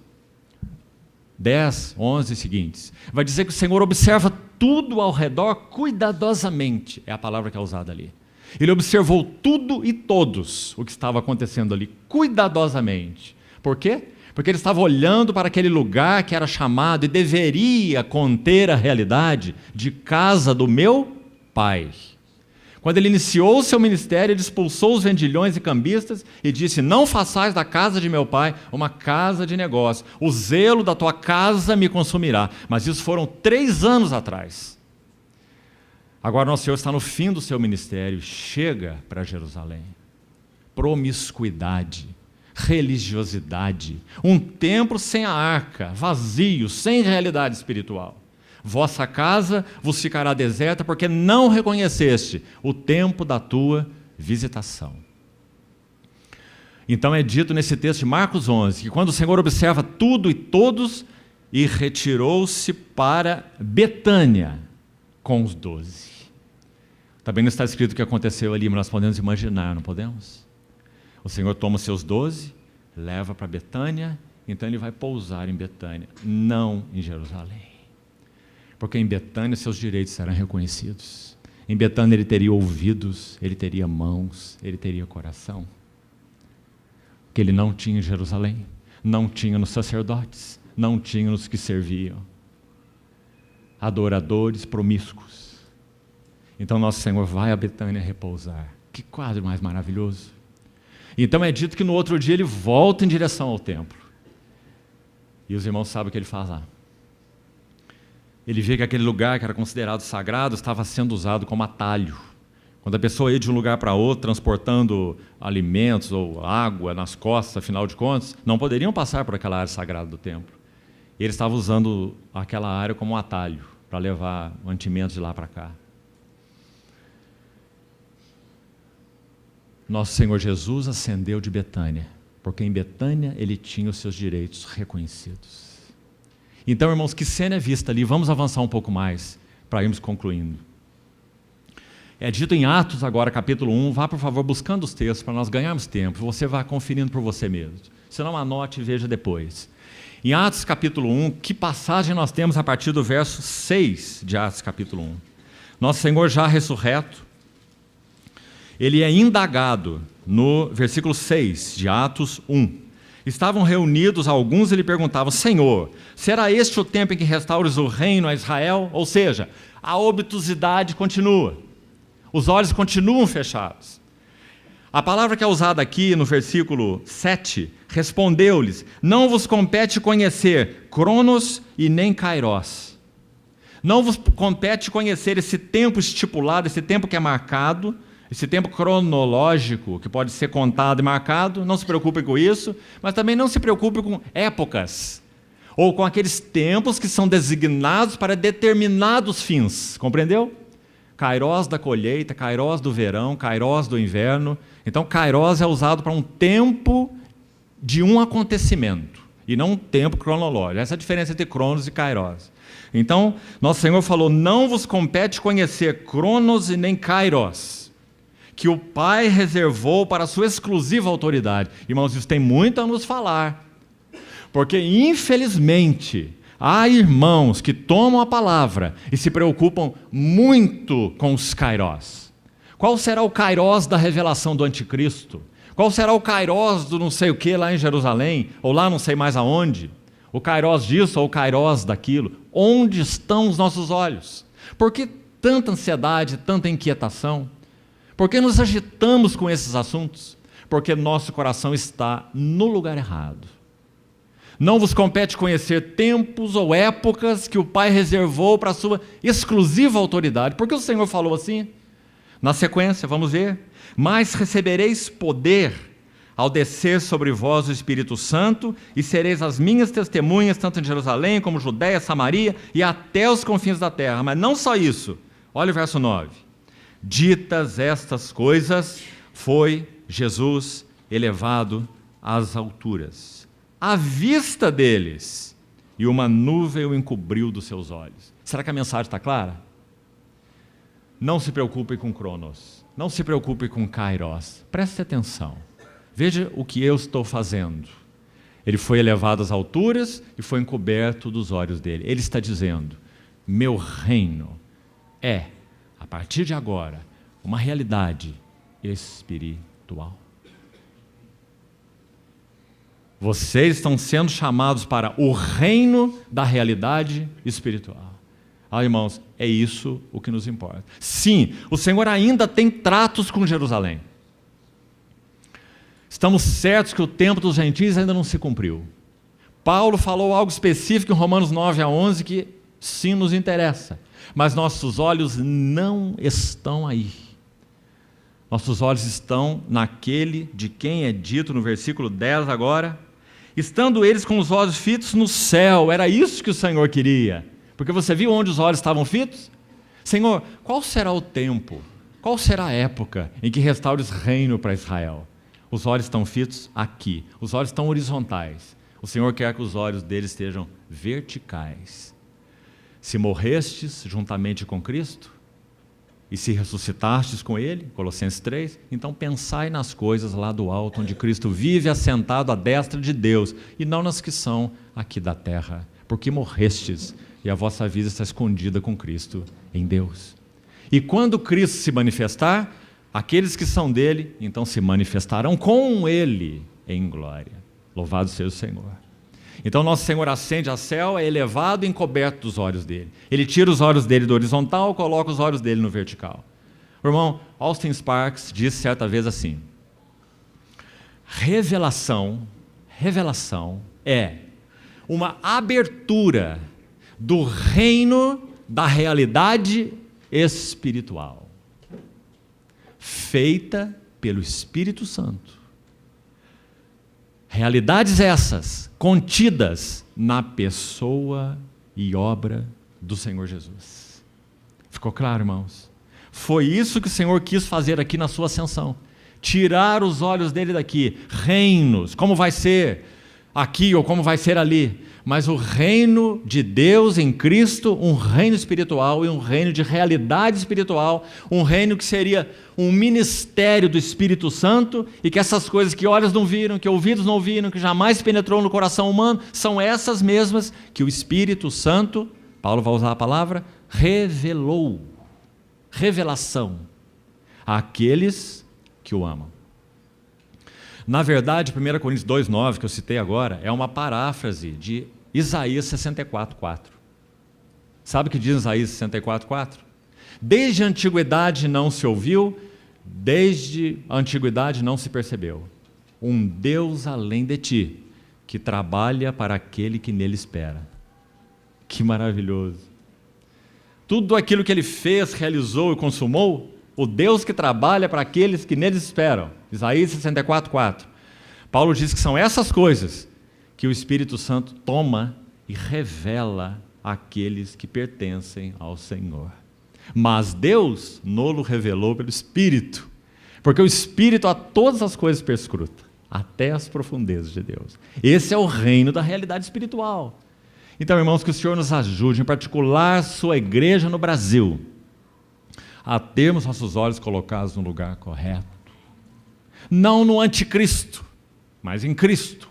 10, 11 seguintes, vai dizer que o Senhor observa tudo ao redor cuidadosamente, é a palavra que é usada ali. Ele observou tudo e todos o que estava acontecendo ali, cuidadosamente. Por quê? Porque ele estava olhando para aquele lugar que era chamado e deveria conter a realidade de casa do meu Pai. Quando ele iniciou o seu ministério, ele expulsou os vendilhões e cambistas e disse: não façais da casa de meu pai uma casa de negócio. O zelo da tua casa me consumirá. Mas isso foram 3 anos atrás. Agora nosso Senhor está no fim do seu ministério, chega para Jerusalém. Promiscuidade, religiosidade, um templo sem a arca, vazio, sem realidade espiritual. Vossa casa vos ficará deserta, porque não reconheceste o tempo da tua visitação. Então é dito nesse texto de Marcos 11, que quando o Senhor observa tudo e todos, e retirou-se para Betânia com os 12. Também não está escrito o que aconteceu ali, mas nós podemos imaginar, não podemos? O Senhor toma os seus 12, leva para Betânia, então ele vai pousar em Betânia, não em Jerusalém. Porque em Betânia seus direitos serão reconhecidos. Em Betânia ele teria ouvidos, ele teria mãos, ele teria coração. Que ele não tinha em Jerusalém, não tinha nos sacerdotes, não tinha nos que serviam. Adoradores promíscuos. Então nosso Senhor vai a Betânia repousar. Que quadro mais maravilhoso. Então é dito que no outro dia ele volta em direção ao templo. E os irmãos sabem o que ele faz lá. Ele vê que aquele lugar que era considerado sagrado estava sendo usado como atalho. Quando a pessoa ia de um lugar para outro, transportando alimentos ou água nas costas, afinal de contas, não poderiam passar por aquela área sagrada do templo. Ele estava usando aquela área como um atalho, para levar mantimentos de lá para cá. Nosso Senhor Jesus ascendeu de Betânia, porque em Betânia ele tinha os seus direitos reconhecidos. Então, irmãos, que cena é vista ali? Vamos avançar um pouco mais, para irmos concluindo. É dito em Atos agora, capítulo 1, vá por favor buscando os textos, para nós ganharmos tempo, você vai conferindo por você mesmo. Se não, anote e veja depois. Em Atos capítulo 1, que passagem nós temos a partir do verso 6 de Atos capítulo 1? Nosso Senhor já ressurreto, ele é indagado no versículo 6 de Atos 1. Estavam reunidos alguns e lhe perguntavam: Senhor, será este o tempo em que restaures o reino a Israel? Ou seja, a obtusidade continua, os olhos continuam fechados. A palavra que é usada aqui no versículo 7, respondeu-lhes: não vos compete conhecer Cronos e nem Kairos. Não vos compete conhecer esse tempo estipulado, esse tempo que é marcado, esse tempo cronológico que pode ser contado e marcado. Não se preocupem com isso, mas também não se preocupem com épocas, ou com aqueles tempos que são designados para determinados fins, compreendeu? Kairos da colheita, Kairos do verão, Kairos do inverno. Então, Kairos é usado para um tempo de um acontecimento, e não um tempo cronológico. Essa é a diferença entre Cronos e Kairos. Então, nosso Senhor falou: não vos compete conhecer Cronos e nem Kairos, que o Pai reservou para a sua exclusiva autoridade. Irmãos, isso tem muito a nos falar, porque, infelizmente, há irmãos que tomam a palavra e se preocupam muito com os Kairos. Qual será o Kairos da revelação do anticristo? Qual será o Kairos do não sei o que lá em Jerusalém, ou lá não sei mais aonde? O Kairos disso ou o Kairos daquilo? Onde estão os nossos olhos? Por que tanta ansiedade, tanta inquietação? Por que nos agitamos com esses assuntos? Porque nosso coração está no lugar errado. Não vos compete conhecer tempos ou épocas que o Pai reservou para a sua exclusiva autoridade. Por que o Senhor falou assim? Na sequência, vamos ver. Mas recebereis poder ao descer sobre vós o Espírito Santo, e sereis as minhas testemunhas, tanto em Jerusalém como Judeia, Samaria e até os confins da terra. Mas não só isso. Olha o verso 9. Ditas estas coisas, foi Jesus elevado às alturas, à vista deles, e uma nuvem o encobriu dos seus olhos. Será que a mensagem está clara? Não se preocupe com Cronos, não se preocupe com Kairos, preste atenção, veja o que eu estou fazendo. Ele foi elevado às alturas e foi encoberto dos olhos dele. Ele está dizendo: meu reino é, a partir de agora, uma realidade espiritual. Vocês estão sendo chamados para o reino da realidade espiritual. Irmãos, é isso o que nos importa. Sim, o Senhor ainda tem tratos com Jerusalém. Estamos certos que o tempo dos gentios ainda não se cumpriu. Paulo falou algo específico em Romanos 9-11 que sim nos interessa, mas nossos olhos não estão aí. Nossos olhos estão naquele de quem é dito no versículo 10 agora: estando eles com os olhos fitos no céu. Era isso que o Senhor queria, porque você viu onde os olhos estavam fitos? Senhor, qual será o tempo, qual será a época em que restaures reino para Israel? Os olhos estão fitos aqui, os olhos estão horizontais. O Senhor quer que os olhos deles estejam verticais. Se morrestes juntamente com Cristo, e se ressuscitastes com Ele, Colossenses 3, então pensai nas coisas lá do alto, onde Cristo vive assentado à destra de Deus, e não nas que são aqui da terra, porque morrestes, e a vossa vida está escondida com Cristo em Deus. E quando Cristo se manifestar, aqueles que são dele, então se manifestarão com Ele em glória. Louvado seja o Senhor. Então nosso Senhor ascende ao céu, é elevado e encoberto dos olhos dele. Ele tira os olhos dele do horizontal, coloca os olhos dele no vertical. O irmão Austin Sparks disse certa vez assim: revelação é uma abertura do reino da realidade espiritual, feita pelo Espírito Santo. Realidades essas, contidas na pessoa e obra do Senhor Jesus. Ficou claro, irmãos? Foi isso que o Senhor quis fazer aqui na sua ascensão. Tirar os olhos dele daqui. Reinos, como vai ser? aqui ou como vai ser ali, mas o reino de Deus em Cristo, um reino espiritual e um reino de realidade espiritual, um reino que seria um ministério do Espírito Santo, e que essas coisas que olhos não viram, que ouvidos não ouviram, que jamais penetrou no coração humano, são essas mesmas que o Espírito Santo, Paulo vai usar a palavra, revelou, revelação, àqueles que o amam. Na verdade, 1 Coríntios 2,9, que eu citei agora, é uma paráfrase de Isaías 64,4. Sabe o que diz Isaías 64,4? Desde a antiguidade não se ouviu, desde a antiguidade não se percebeu. Um Deus além de ti, que trabalha para aquele que nele espera. Que maravilhoso! Tudo aquilo que ele fez, realizou e consumou, o Deus que trabalha para aqueles que neles esperam. Isaías 64,4. Paulo diz que são essas coisas que o Espírito Santo toma e revela àqueles que pertencem ao Senhor. Mas Deus nolo revelou pelo Espírito, porque o Espírito a todas as coisas perscruta, até as profundezas de Deus. Esse é o reino da realidade espiritual. Então, irmãos, que o Senhor nos ajude, em particular sua igreja no Brasil, a termos nossos olhos colocados no lugar correto. Não no anticristo, mas em Cristo.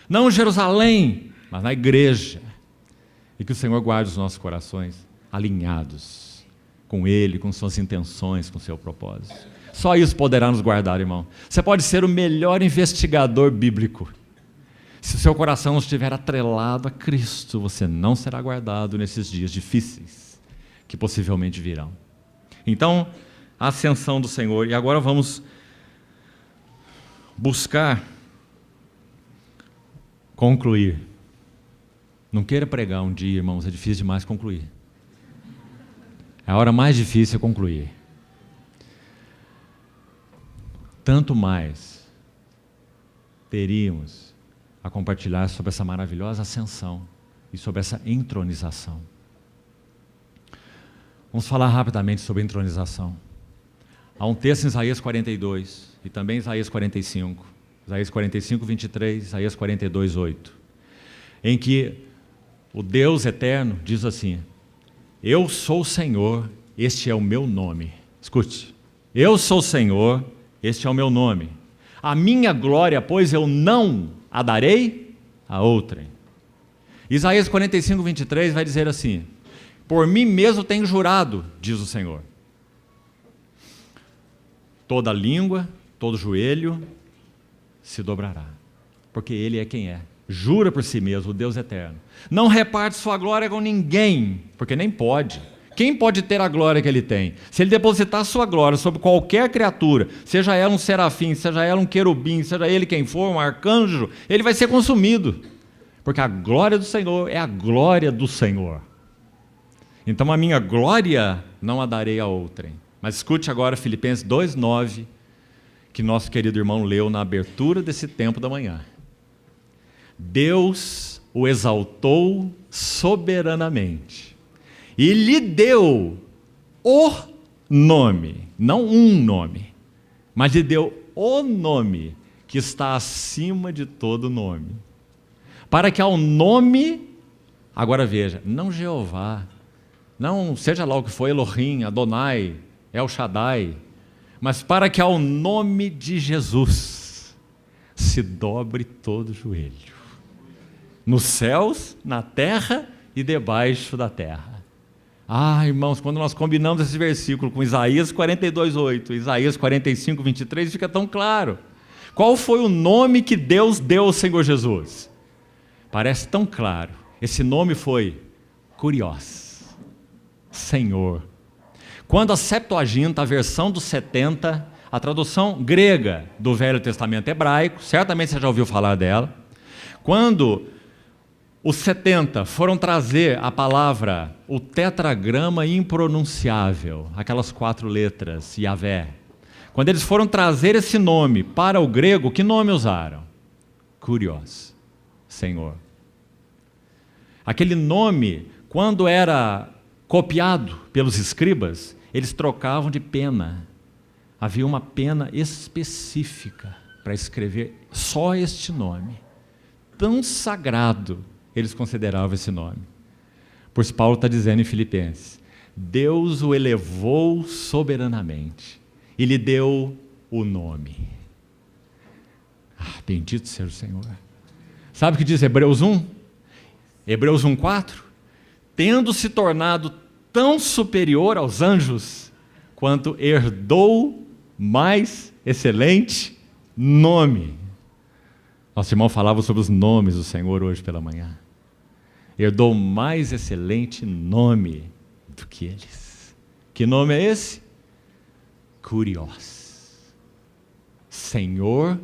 Não em Jerusalém, mas na igreja. E que o Senhor guarde os nossos corações alinhados com Ele, com suas intenções, com seu propósito. Só isso poderá nos guardar, irmão. Você pode ser o melhor investigador bíblico. Se o seu coração não estiver atrelado a Cristo, você não será guardado nesses dias difíceis que possivelmente virão. Então, a ascensão do Senhor. E agora vamos buscar concluir. Não queira pregar um dia, irmãos, é difícil demais concluir. A hora mais difícil é concluir. Tanto mais teríamos a compartilhar sobre essa maravilhosa ascensão e sobre essa entronização. Vamos falar rapidamente sobre a entronização. Há um texto em Isaías 42 e também em Isaías 45, Isaías 45, 23, Isaías 42, 8, em que o Deus eterno diz assim: eu sou o Senhor, este é o meu nome. Escute, eu sou o Senhor, este é o meu nome. A minha glória, pois, eu não a darei a outrem. Isaías 45, 23 vai dizer assim: por mim mesmo tenho jurado, diz o Senhor. Toda língua, todo joelho se dobrará, porque Ele é quem é. Jura por si mesmo, o Deus eterno. Não reparte sua glória com ninguém, porque nem pode. Quem pode ter a glória que Ele tem? Se Ele depositar sua glória sobre qualquer criatura, seja ela um serafim, seja ela um querubim, seja ele quem for, um arcanjo, ele vai ser consumido, porque a glória do Senhor é a glória do Senhor. Então a minha glória não a darei a outrem. Mas escute agora Filipenses 2,9, que nosso querido irmão leu na abertura desse tempo da manhã. Deus o exaltou soberanamente e lhe deu o nome, não um nome, mas lhe deu o nome que está acima de todo nome, para que ao nome, agora veja, não Jeová, não seja lá o que for, Elohim, Adonai, El Shaddai, mas para que ao nome de Jesus se dobre todo joelho, nos céus, na terra e debaixo da terra. Ah, irmãos, quando nós combinamos esse versículo com Isaías 42:8, Isaías 45:23, fica tão claro. Qual foi o nome que Deus deu ao Senhor Jesus? Parece tão claro. Esse nome foi Kurios, Senhor. Quando a Septuaginta, a versão dos 70, a tradução grega do Velho Testamento hebraico, certamente você já ouviu falar dela, quando os 70 foram trazer a palavra, o tetragrama impronunciável, aquelas 4 letras, Yahvé. Quando eles foram trazer esse nome para o grego, que nome usaram? Kurios, Senhor. Aquele nome, quando era copiado pelos escribas, eles trocavam de pena. Havia uma pena específica para escrever só este nome. tão sagrado eles consideravam esse nome. Por isso Paulo está dizendo em Filipenses, Deus o elevou soberanamente e lhe deu o nome. Bendito seja o Senhor. Sabe o que diz Hebreus 1? Hebreus 1,4? Tendo se tornado tão superior aos anjos, quanto herdou mais excelente nome. Nosso irmão falava sobre os nomes do Senhor hoje pela manhã. Herdou mais excelente nome do que eles. Que nome é esse? Kurios. Senhor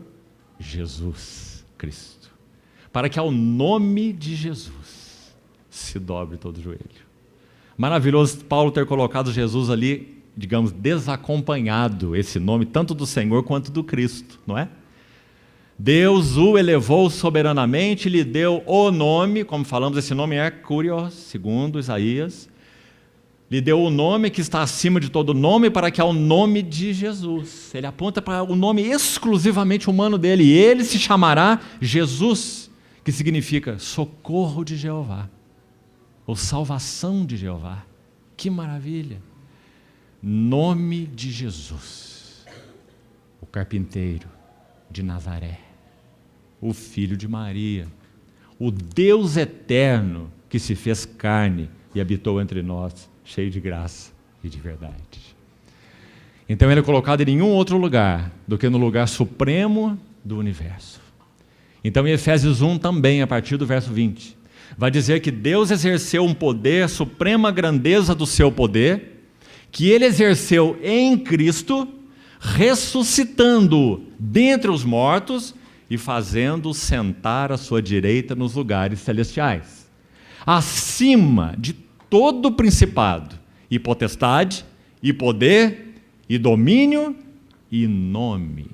Jesus Cristo. Para que ao nome de Jesus se dobre todo o joelho. Maravilhoso Paulo ter colocado Jesus ali, digamos, desacompanhado, esse nome, tanto do Senhor quanto do Cristo, não é? Deus o elevou soberanamente, lhe deu o nome, como falamos, esse nome é Kurios, segundo Isaías, lhe deu o nome que está acima de todo nome, para que ao nome de Jesus, ele aponta para o nome exclusivamente humano dele, e ele se chamará Jesus, que significa socorro de Jeová, ou salvação de Jeová. Que maravilha! Nome de Jesus, o carpinteiro de Nazaré, o filho de Maria, o Deus eterno que se fez carne e habitou entre nós, cheio de graça e de verdade. Então ele é colocado em nenhum outro lugar do que no lugar supremo do universo. Então em Efésios 1 também, a partir do verso 20, vai dizer que Deus exerceu um poder, a suprema grandeza do seu poder, que ele exerceu em Cristo, ressuscitando dentre os mortos e fazendo sentar à sua direita nos lugares celestiais, acima de todo principado e potestade e poder e domínio e nome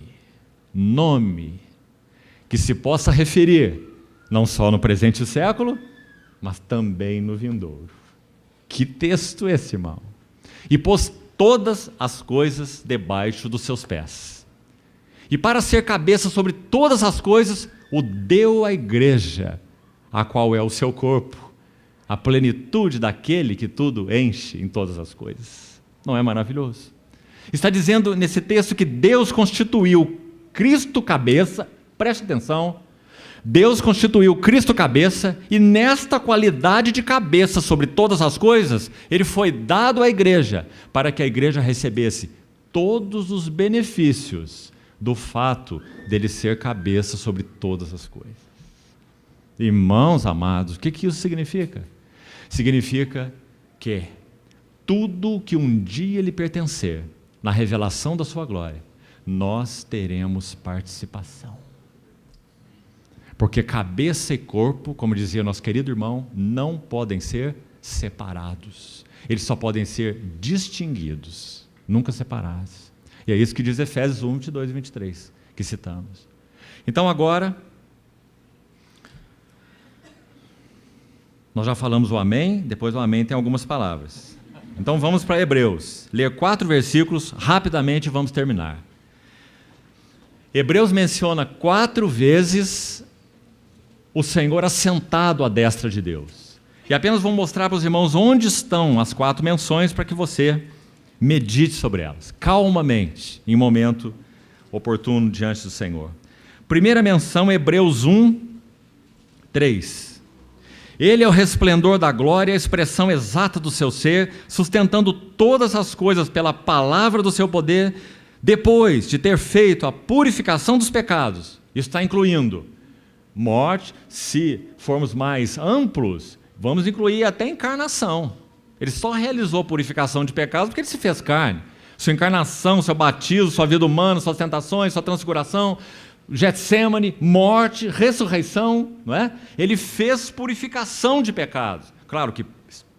que se possa referir não só no presente século, mas também no vindouro. Que texto esse, irmão? E pôs todas as coisas debaixo dos seus pés. E para ser cabeça sobre todas as coisas, o deu à igreja, a qual é o seu corpo, a plenitude daquele que tudo enche em todas as coisas. Não é maravilhoso? Está dizendo nesse texto que Deus constituiu Cristo cabeça, preste atenção, Deus constituiu Cristo cabeça, e nesta qualidade de cabeça sobre todas as coisas, ele foi dado à igreja, para que a igreja recebesse todos os benefícios do fato dele ser cabeça sobre todas as coisas. Irmãos amados, o que isso significa? Significa que tudo que um dia lhe pertencer, na revelação da sua glória, nós teremos participação. Porque cabeça e corpo, como dizia nosso querido irmão, não podem ser separados. Eles só podem ser distinguidos, nunca separados. E é isso que diz Efésios 1, 22 e 23, que citamos. Então agora, nós já falamos o amém, depois do amém tem algumas palavras. Então vamos para Hebreus, ler 4 versículos, rapidamente e vamos terminar. Hebreus menciona 4 vezes o Senhor assentado à destra de Deus. E apenas vou mostrar para os irmãos onde estão as 4 menções para que você medite sobre elas, calmamente, em momento oportuno diante do Senhor. Primeira menção, Hebreus 1, 3. Ele é o resplendor da glória, a expressão exata do seu ser, sustentando todas as coisas pela palavra do seu poder, depois de ter feito a purificação dos pecados. Isso está incluindo morte, se formos mais amplos, vamos incluir até encarnação. Ele só realizou a purificação de pecados porque ele se fez carne. Sua encarnação, seu batismo, sua vida humana, suas tentações, sua transfiguração, Getsêmani, morte, ressurreição, não é? Ele fez purificação de pecados. Claro que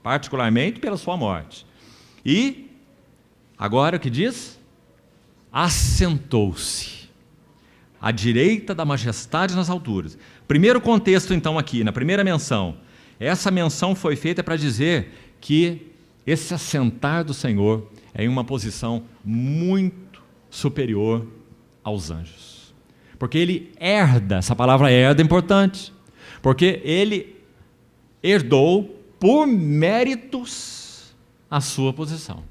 particularmente pela sua morte. E agora o que diz? Assentou-se à direita da majestade nas alturas. Primeiro contexto então aqui, na primeira menção. Essa menção foi feita para dizer que esse assentar do Senhor é em uma posição muito superior aos anjos. Porque ele herda, essa palavra herda é importante, Porque ele herdou por méritos a sua posição.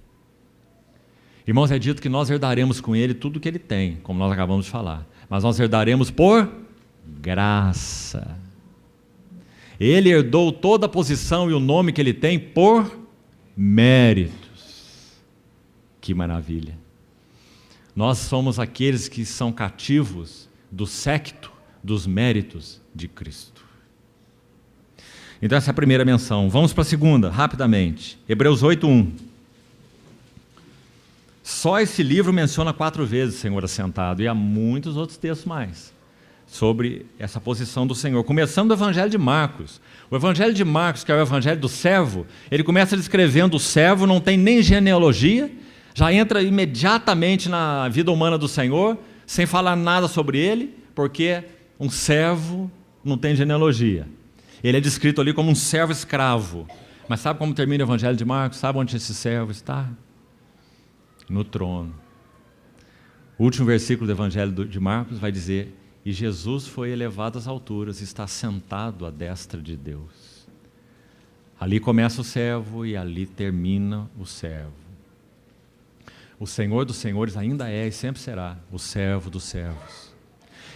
Irmãos, é dito que nós herdaremos com ele tudo o que ele tem, como nós acabamos de falar. Mas nós herdaremos por graça. Ele herdou toda a posição e o nome que ele tem por méritos. Que maravilha. Nós somos aqueles que são cativos do séquito dos méritos de Cristo. Então essa é a primeira menção. Vamos para a segunda, rapidamente. Hebreus 8:1. Só esse livro menciona 4 vezes o Senhor assentado, e há muitos outros textos mais sobre essa posição do Senhor. Começando do Evangelho de Marcos. O Evangelho de Marcos, que é o Evangelho do servo, ele começa descrevendo o servo, não tem nem genealogia, já entra imediatamente na vida humana do Senhor, sem falar nada sobre ele, porque um servo não tem genealogia. Ele é descrito ali como um servo escravo. Mas sabe como termina o Evangelho de Marcos? Sabe onde esse servo está? No trono. O último versículo do Evangelho de Marcos vai dizer: e Jesus foi elevado às alturas, está sentado à destra de Deus. Ali começa o servo e ali termina o servo. O Senhor dos senhores ainda é e sempre será o servo dos servos.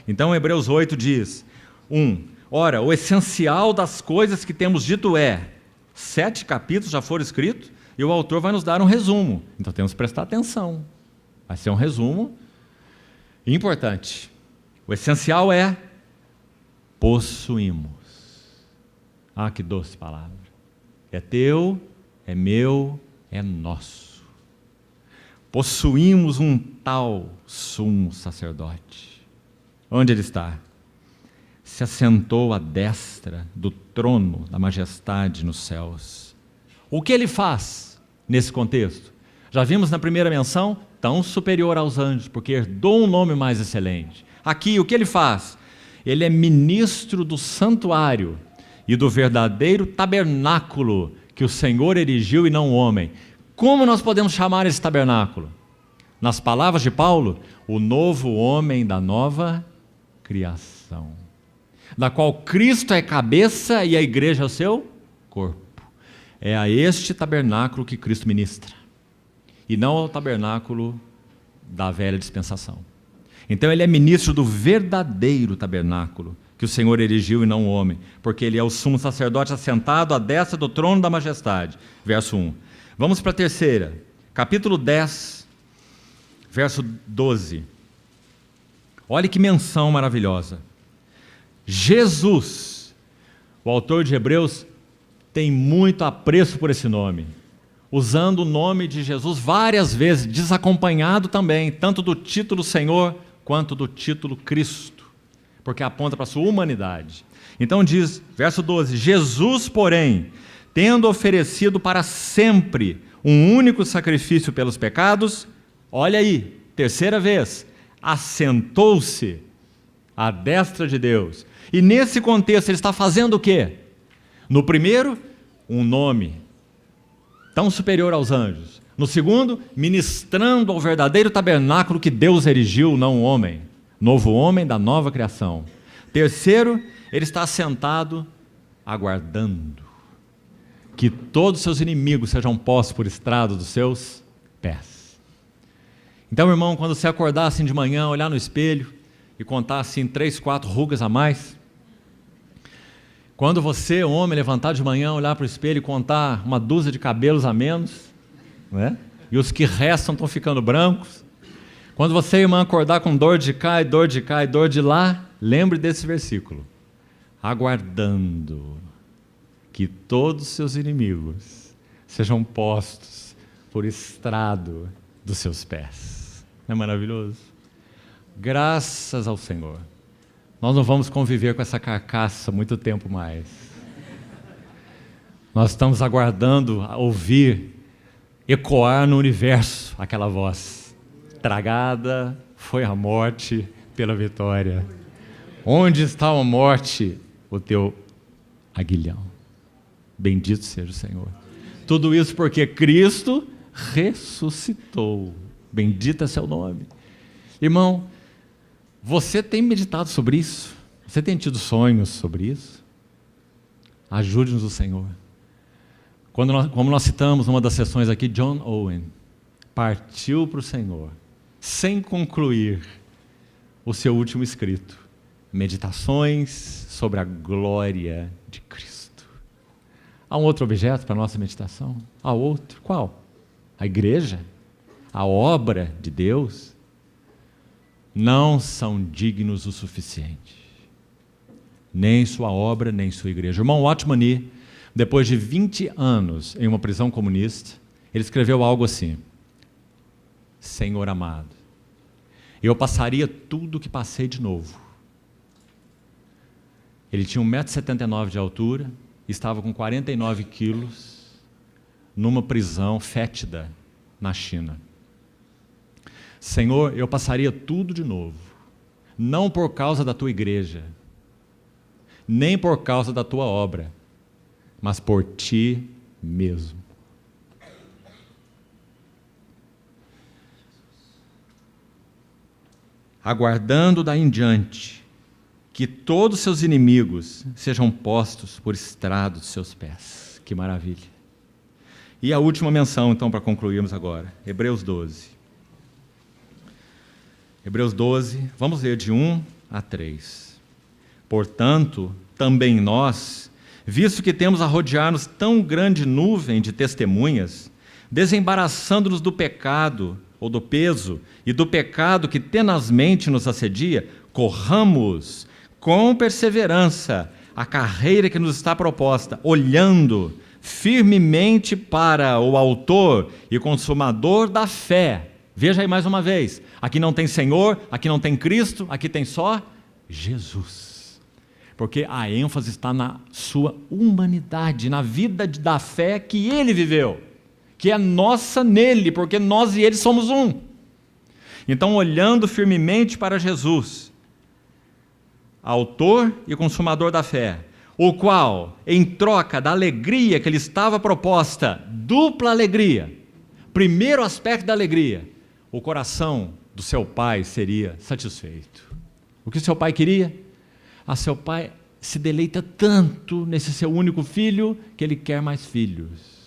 Então Hebreus 8 diz: 1. Ora, o essencial das coisas que temos dito é, 7 capítulos já foram escritos, e o autor vai nos dar um resumo. Então temos que prestar atenção. Vai ser um resumo importante. O essencial é possuímos. Ah, que doce palavra. É teu, é meu, é nosso. Possuímos um tal sumo sacerdote. Onde ele está? Se assentou à destra do trono da majestade nos céus. O que ele faz nesse contexto? Já vimos na primeira menção, tão superior aos anjos, porque herdou um nome mais excelente. Aqui, o que ele faz? Ele é ministro do santuário e do verdadeiro tabernáculo que o Senhor erigiu e não o homem. Como nós podemos chamar esse tabernáculo? Nas palavras de Paulo, o novo homem da nova criação, da qual Cristo é cabeça e a igreja é o seu corpo. É a este tabernáculo que Cristo ministra, e não ao tabernáculo da velha dispensação. Então ele é ministro do verdadeiro tabernáculo que o Senhor erigiu e não o homem, porque ele é o sumo sacerdote assentado à destra do trono da majestade. Verso 1. Vamos para a terceira, capítulo 10, verso 12. Olha que menção maravilhosa. Jesus, o autor de Hebreus, tem muito apreço por esse nome, usando o nome de Jesus várias vezes, desacompanhado também, tanto do título Senhor, quanto do título Cristo, porque aponta para a sua humanidade. Então diz, verso 12, Jesus, porém, tendo oferecido para sempre um único sacrifício pelos pecados, olha aí, terceira vez, assentou-se à destra de Deus. E nesse contexto ele está fazendo o quê? No primeiro, um nome tão superior aos anjos. No segundo, ministrando ao verdadeiro tabernáculo que Deus erigiu, não o homem. Novo homem da nova criação. Terceiro, ele está sentado, aguardando que todos os seus inimigos sejam postos por estrado dos seus pés. Então, irmão, quando você acordar assim de manhã, olhar no espelho e contar assim 3, 4 rugas a mais, quando você, homem, levantar de manhã, olhar para o espelho e contar uma dúzia de cabelos a menos, né? E os que restam estão ficando brancos, quando você, irmã, acordar com dor de cá e dor de cá e dor de lá, lembre desse versículo: aguardando que todos os seus inimigos sejam postos por estrado dos seus pés. Não é maravilhoso? Graças ao Senhor, nós não vamos conviver com essa carcaça muito tempo mais. Nós estamos aguardando a ouvir ecoar no universo aquela voz: tragada foi a morte pela vitória. Onde está a morte, o teu aguilhão? Bendito seja o Senhor. Tudo isso porque Cristo ressuscitou. Bendito é seu nome. Irmão, você tem meditado sobre isso? Você tem tido sonhos sobre isso? Ajude-nos o Senhor. Como nós citamos numa das sessões aqui, John Owen partiu para o Senhor sem concluir o seu último escrito, Meditações sobre a glória de Cristo. Há um outro objeto para a nossa meditação? Há outro. Qual? A igreja? A obra de Deus? Não são dignos o suficiente. Nem sua obra, nem sua igreja. O irmão Watchman Nee, depois de 20 anos em uma prisão comunista, ele escreveu algo assim: Senhor amado, eu passaria tudo o que passei de novo. Ele tinha 1,79 m de altura, estava com 49 quilos, numa prisão fétida na China. Senhor, eu passaria tudo de novo, não por causa da tua igreja, nem por causa da tua obra, mas por ti mesmo. Aguardando daí em diante que todos seus inimigos sejam postos por estrado de seus pés. Que maravilha. E a última menção, então, para concluirmos agora, Hebreus 12. Hebreus 12, vamos ler de 1 a 3. Portanto, também nós, visto que temos a rodear-nos tão grande nuvem de testemunhas, desembaraçando-nos do pecado, ou do peso, e do pecado que tenazmente nos assedia, corramos com perseverança a carreira que nos está proposta, olhando firmemente para o autor e consumador da fé. Veja aí mais uma vez, aqui não tem Senhor, aqui não tem Cristo, aqui tem só Jesus. Porque a ênfase está na sua humanidade, na vida da fé que ele viveu, que é nossa nele, porque nós e ele somos um. Então, olhando firmemente para Jesus, autor e consumador da fé, o qual, em troca da alegria que lhe estava proposta, dupla alegria, primeiro aspecto da alegria, o coração do seu pai seria satisfeito. O que seu pai queria? Seu pai se deleita tanto nesse seu único filho, que ele quer mais filhos.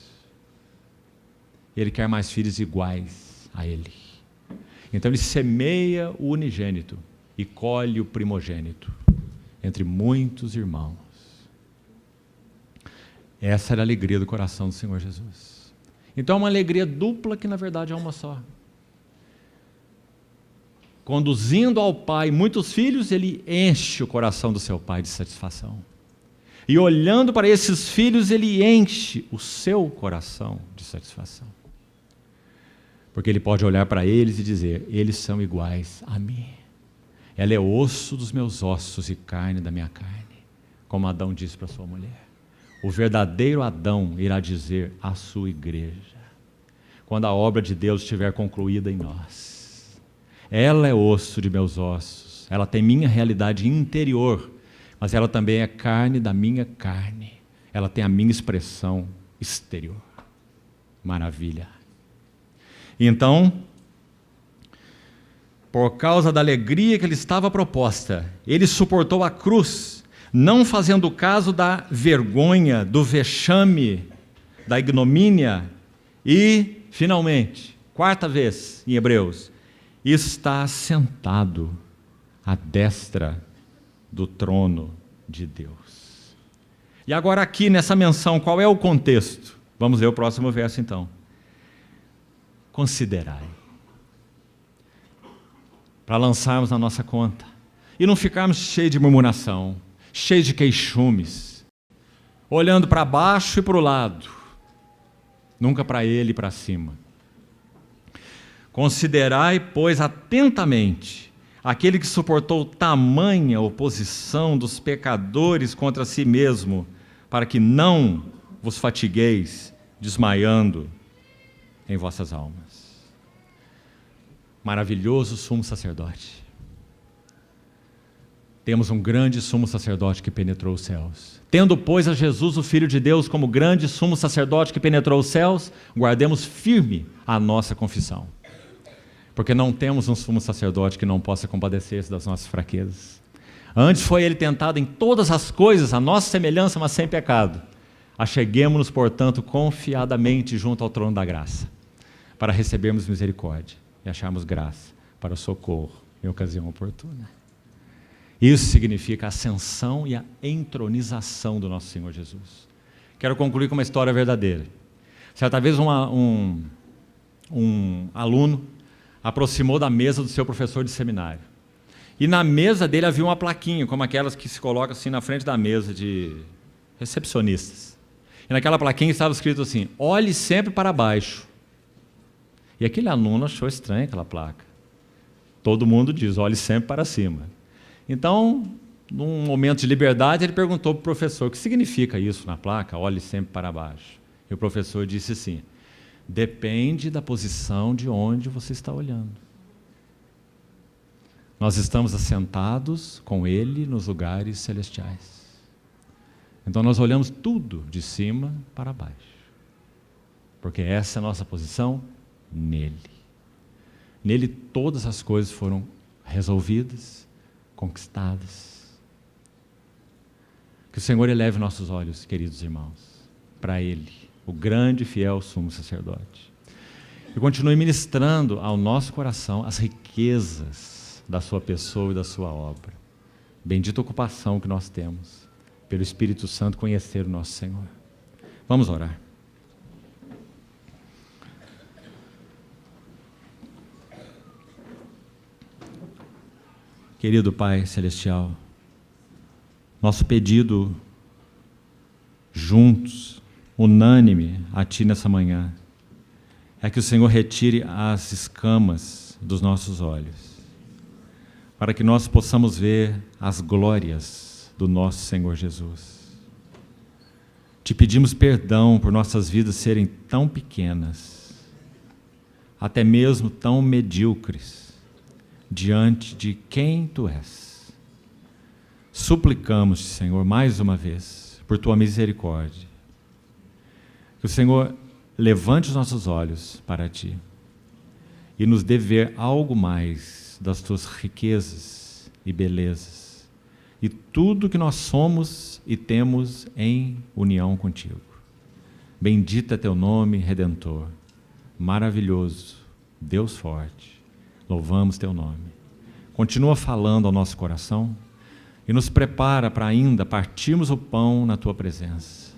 Ele quer mais filhos iguais a ele. Então ele semeia o unigênito e colhe o primogênito entre muitos irmãos. Essa era a alegria do coração do Senhor Jesus. Então é uma alegria dupla que na verdade é uma só. Conduzindo ao Pai muitos filhos, ele enche o coração do seu Pai de satisfação. E olhando para esses filhos, ele enche o seu coração de satisfação. Porque ele pode olhar para eles e dizer, eles são iguais a mim. Ela é osso dos meus ossos e carne da minha carne. Como Adão disse para sua mulher. O verdadeiro Adão irá dizer à sua igreja, quando a obra de Deus estiver concluída em nós. Ela é osso de meus ossos, ela tem minha realidade interior, mas ela também é carne da minha carne, ela tem a minha expressão exterior. Maravilha. Então, por causa da alegria que lhe estava proposta, ele suportou a cruz, não fazendo caso da vergonha, do vexame, da ignomínia, e, finalmente, quarta vez em Hebreus, está sentado à destra do trono de Deus. E agora aqui nessa menção, qual é o contexto? Vamos ver o próximo verso então. Considerai. Para lançarmos na nossa conta. E não ficarmos cheios de murmuração, cheios de queixumes, olhando para baixo e para o lado, nunca para ele e para cima. Considerai, pois, atentamente aquele que suportou tamanha oposição dos pecadores contra si mesmo, para que não vos fatigueis desmaiando em vossas almas. Maravilhoso sumo sacerdote. Temos um grande sumo sacerdote que penetrou os céus. Tendo, pois, a Jesus, o Filho de Deus, como grande sumo sacerdote que penetrou os céus, guardemos firme a nossa confissão. Porque não temos um sumo sacerdote que não possa compadecer-se das nossas fraquezas. Antes foi ele tentado em todas as coisas, a nossa semelhança, mas sem pecado. Acheguemo-nos, portanto, confiadamente junto ao trono da graça, para recebermos misericórdia e acharmos graça para o socorro em ocasião oportuna. Isso significa a ascensão e a entronização do nosso Senhor Jesus. Quero concluir com uma história verdadeira. Certa vez um aluno aproximou da mesa do seu professor de seminário. E na mesa dele havia uma plaquinha, como aquelas que se colocam assim na frente da mesa de recepcionistas. E naquela plaquinha estava escrito assim: olhe sempre para baixo. E aquele aluno achou estranha aquela placa. Todo mundo diz: olhe sempre para cima. Então, num momento de liberdade, ele perguntou para o professor: o que significa isso na placa? Olhe sempre para baixo. E o professor disse assim: depende da posição de onde você está olhando. Nós estamos assentados com Ele nos lugares celestiais. Então nós olhamos tudo de cima para baixo, porque essa é a nossa posição nele. Nele todas as coisas foram resolvidas, conquistadas. Que o Senhor eleve nossos olhos, queridos irmãos, para Ele, o grande e fiel sumo sacerdote, e continue ministrando ao nosso coração as riquezas da sua pessoa e da sua obra. Bendita ocupação que nós temos, pelo Espírito Santo, conhecer o nosso Senhor. Vamos orar. Querido Pai Celestial, nosso pedido juntos, unânime a Ti nessa manhã, é que o Senhor retire as escamas dos nossos olhos, para que nós possamos ver as glórias do nosso Senhor Jesus. Te pedimos perdão por nossas vidas serem tão pequenas, até mesmo tão medíocres, diante de quem Tu és. Suplicamos-te, Senhor, mais uma vez, por Tua misericórdia, que o Senhor levante os nossos olhos para Ti e nos dê ver algo mais das Tuas riquezas e belezas, e tudo que nós somos e temos em união contigo. Bendito é Teu nome, Redentor, maravilhoso, Deus forte, louvamos Teu nome. Continua falando ao nosso coração e nos prepara para ainda partirmos o pão na Tua presença.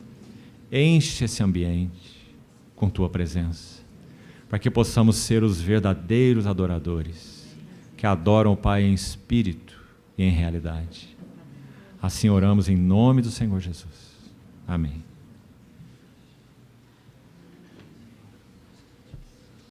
Enche esse ambiente com Tua presença, para que possamos ser os verdadeiros adoradores, que adoram o Pai em espírito e em realidade. Assim oramos em nome do Senhor Jesus. Amém.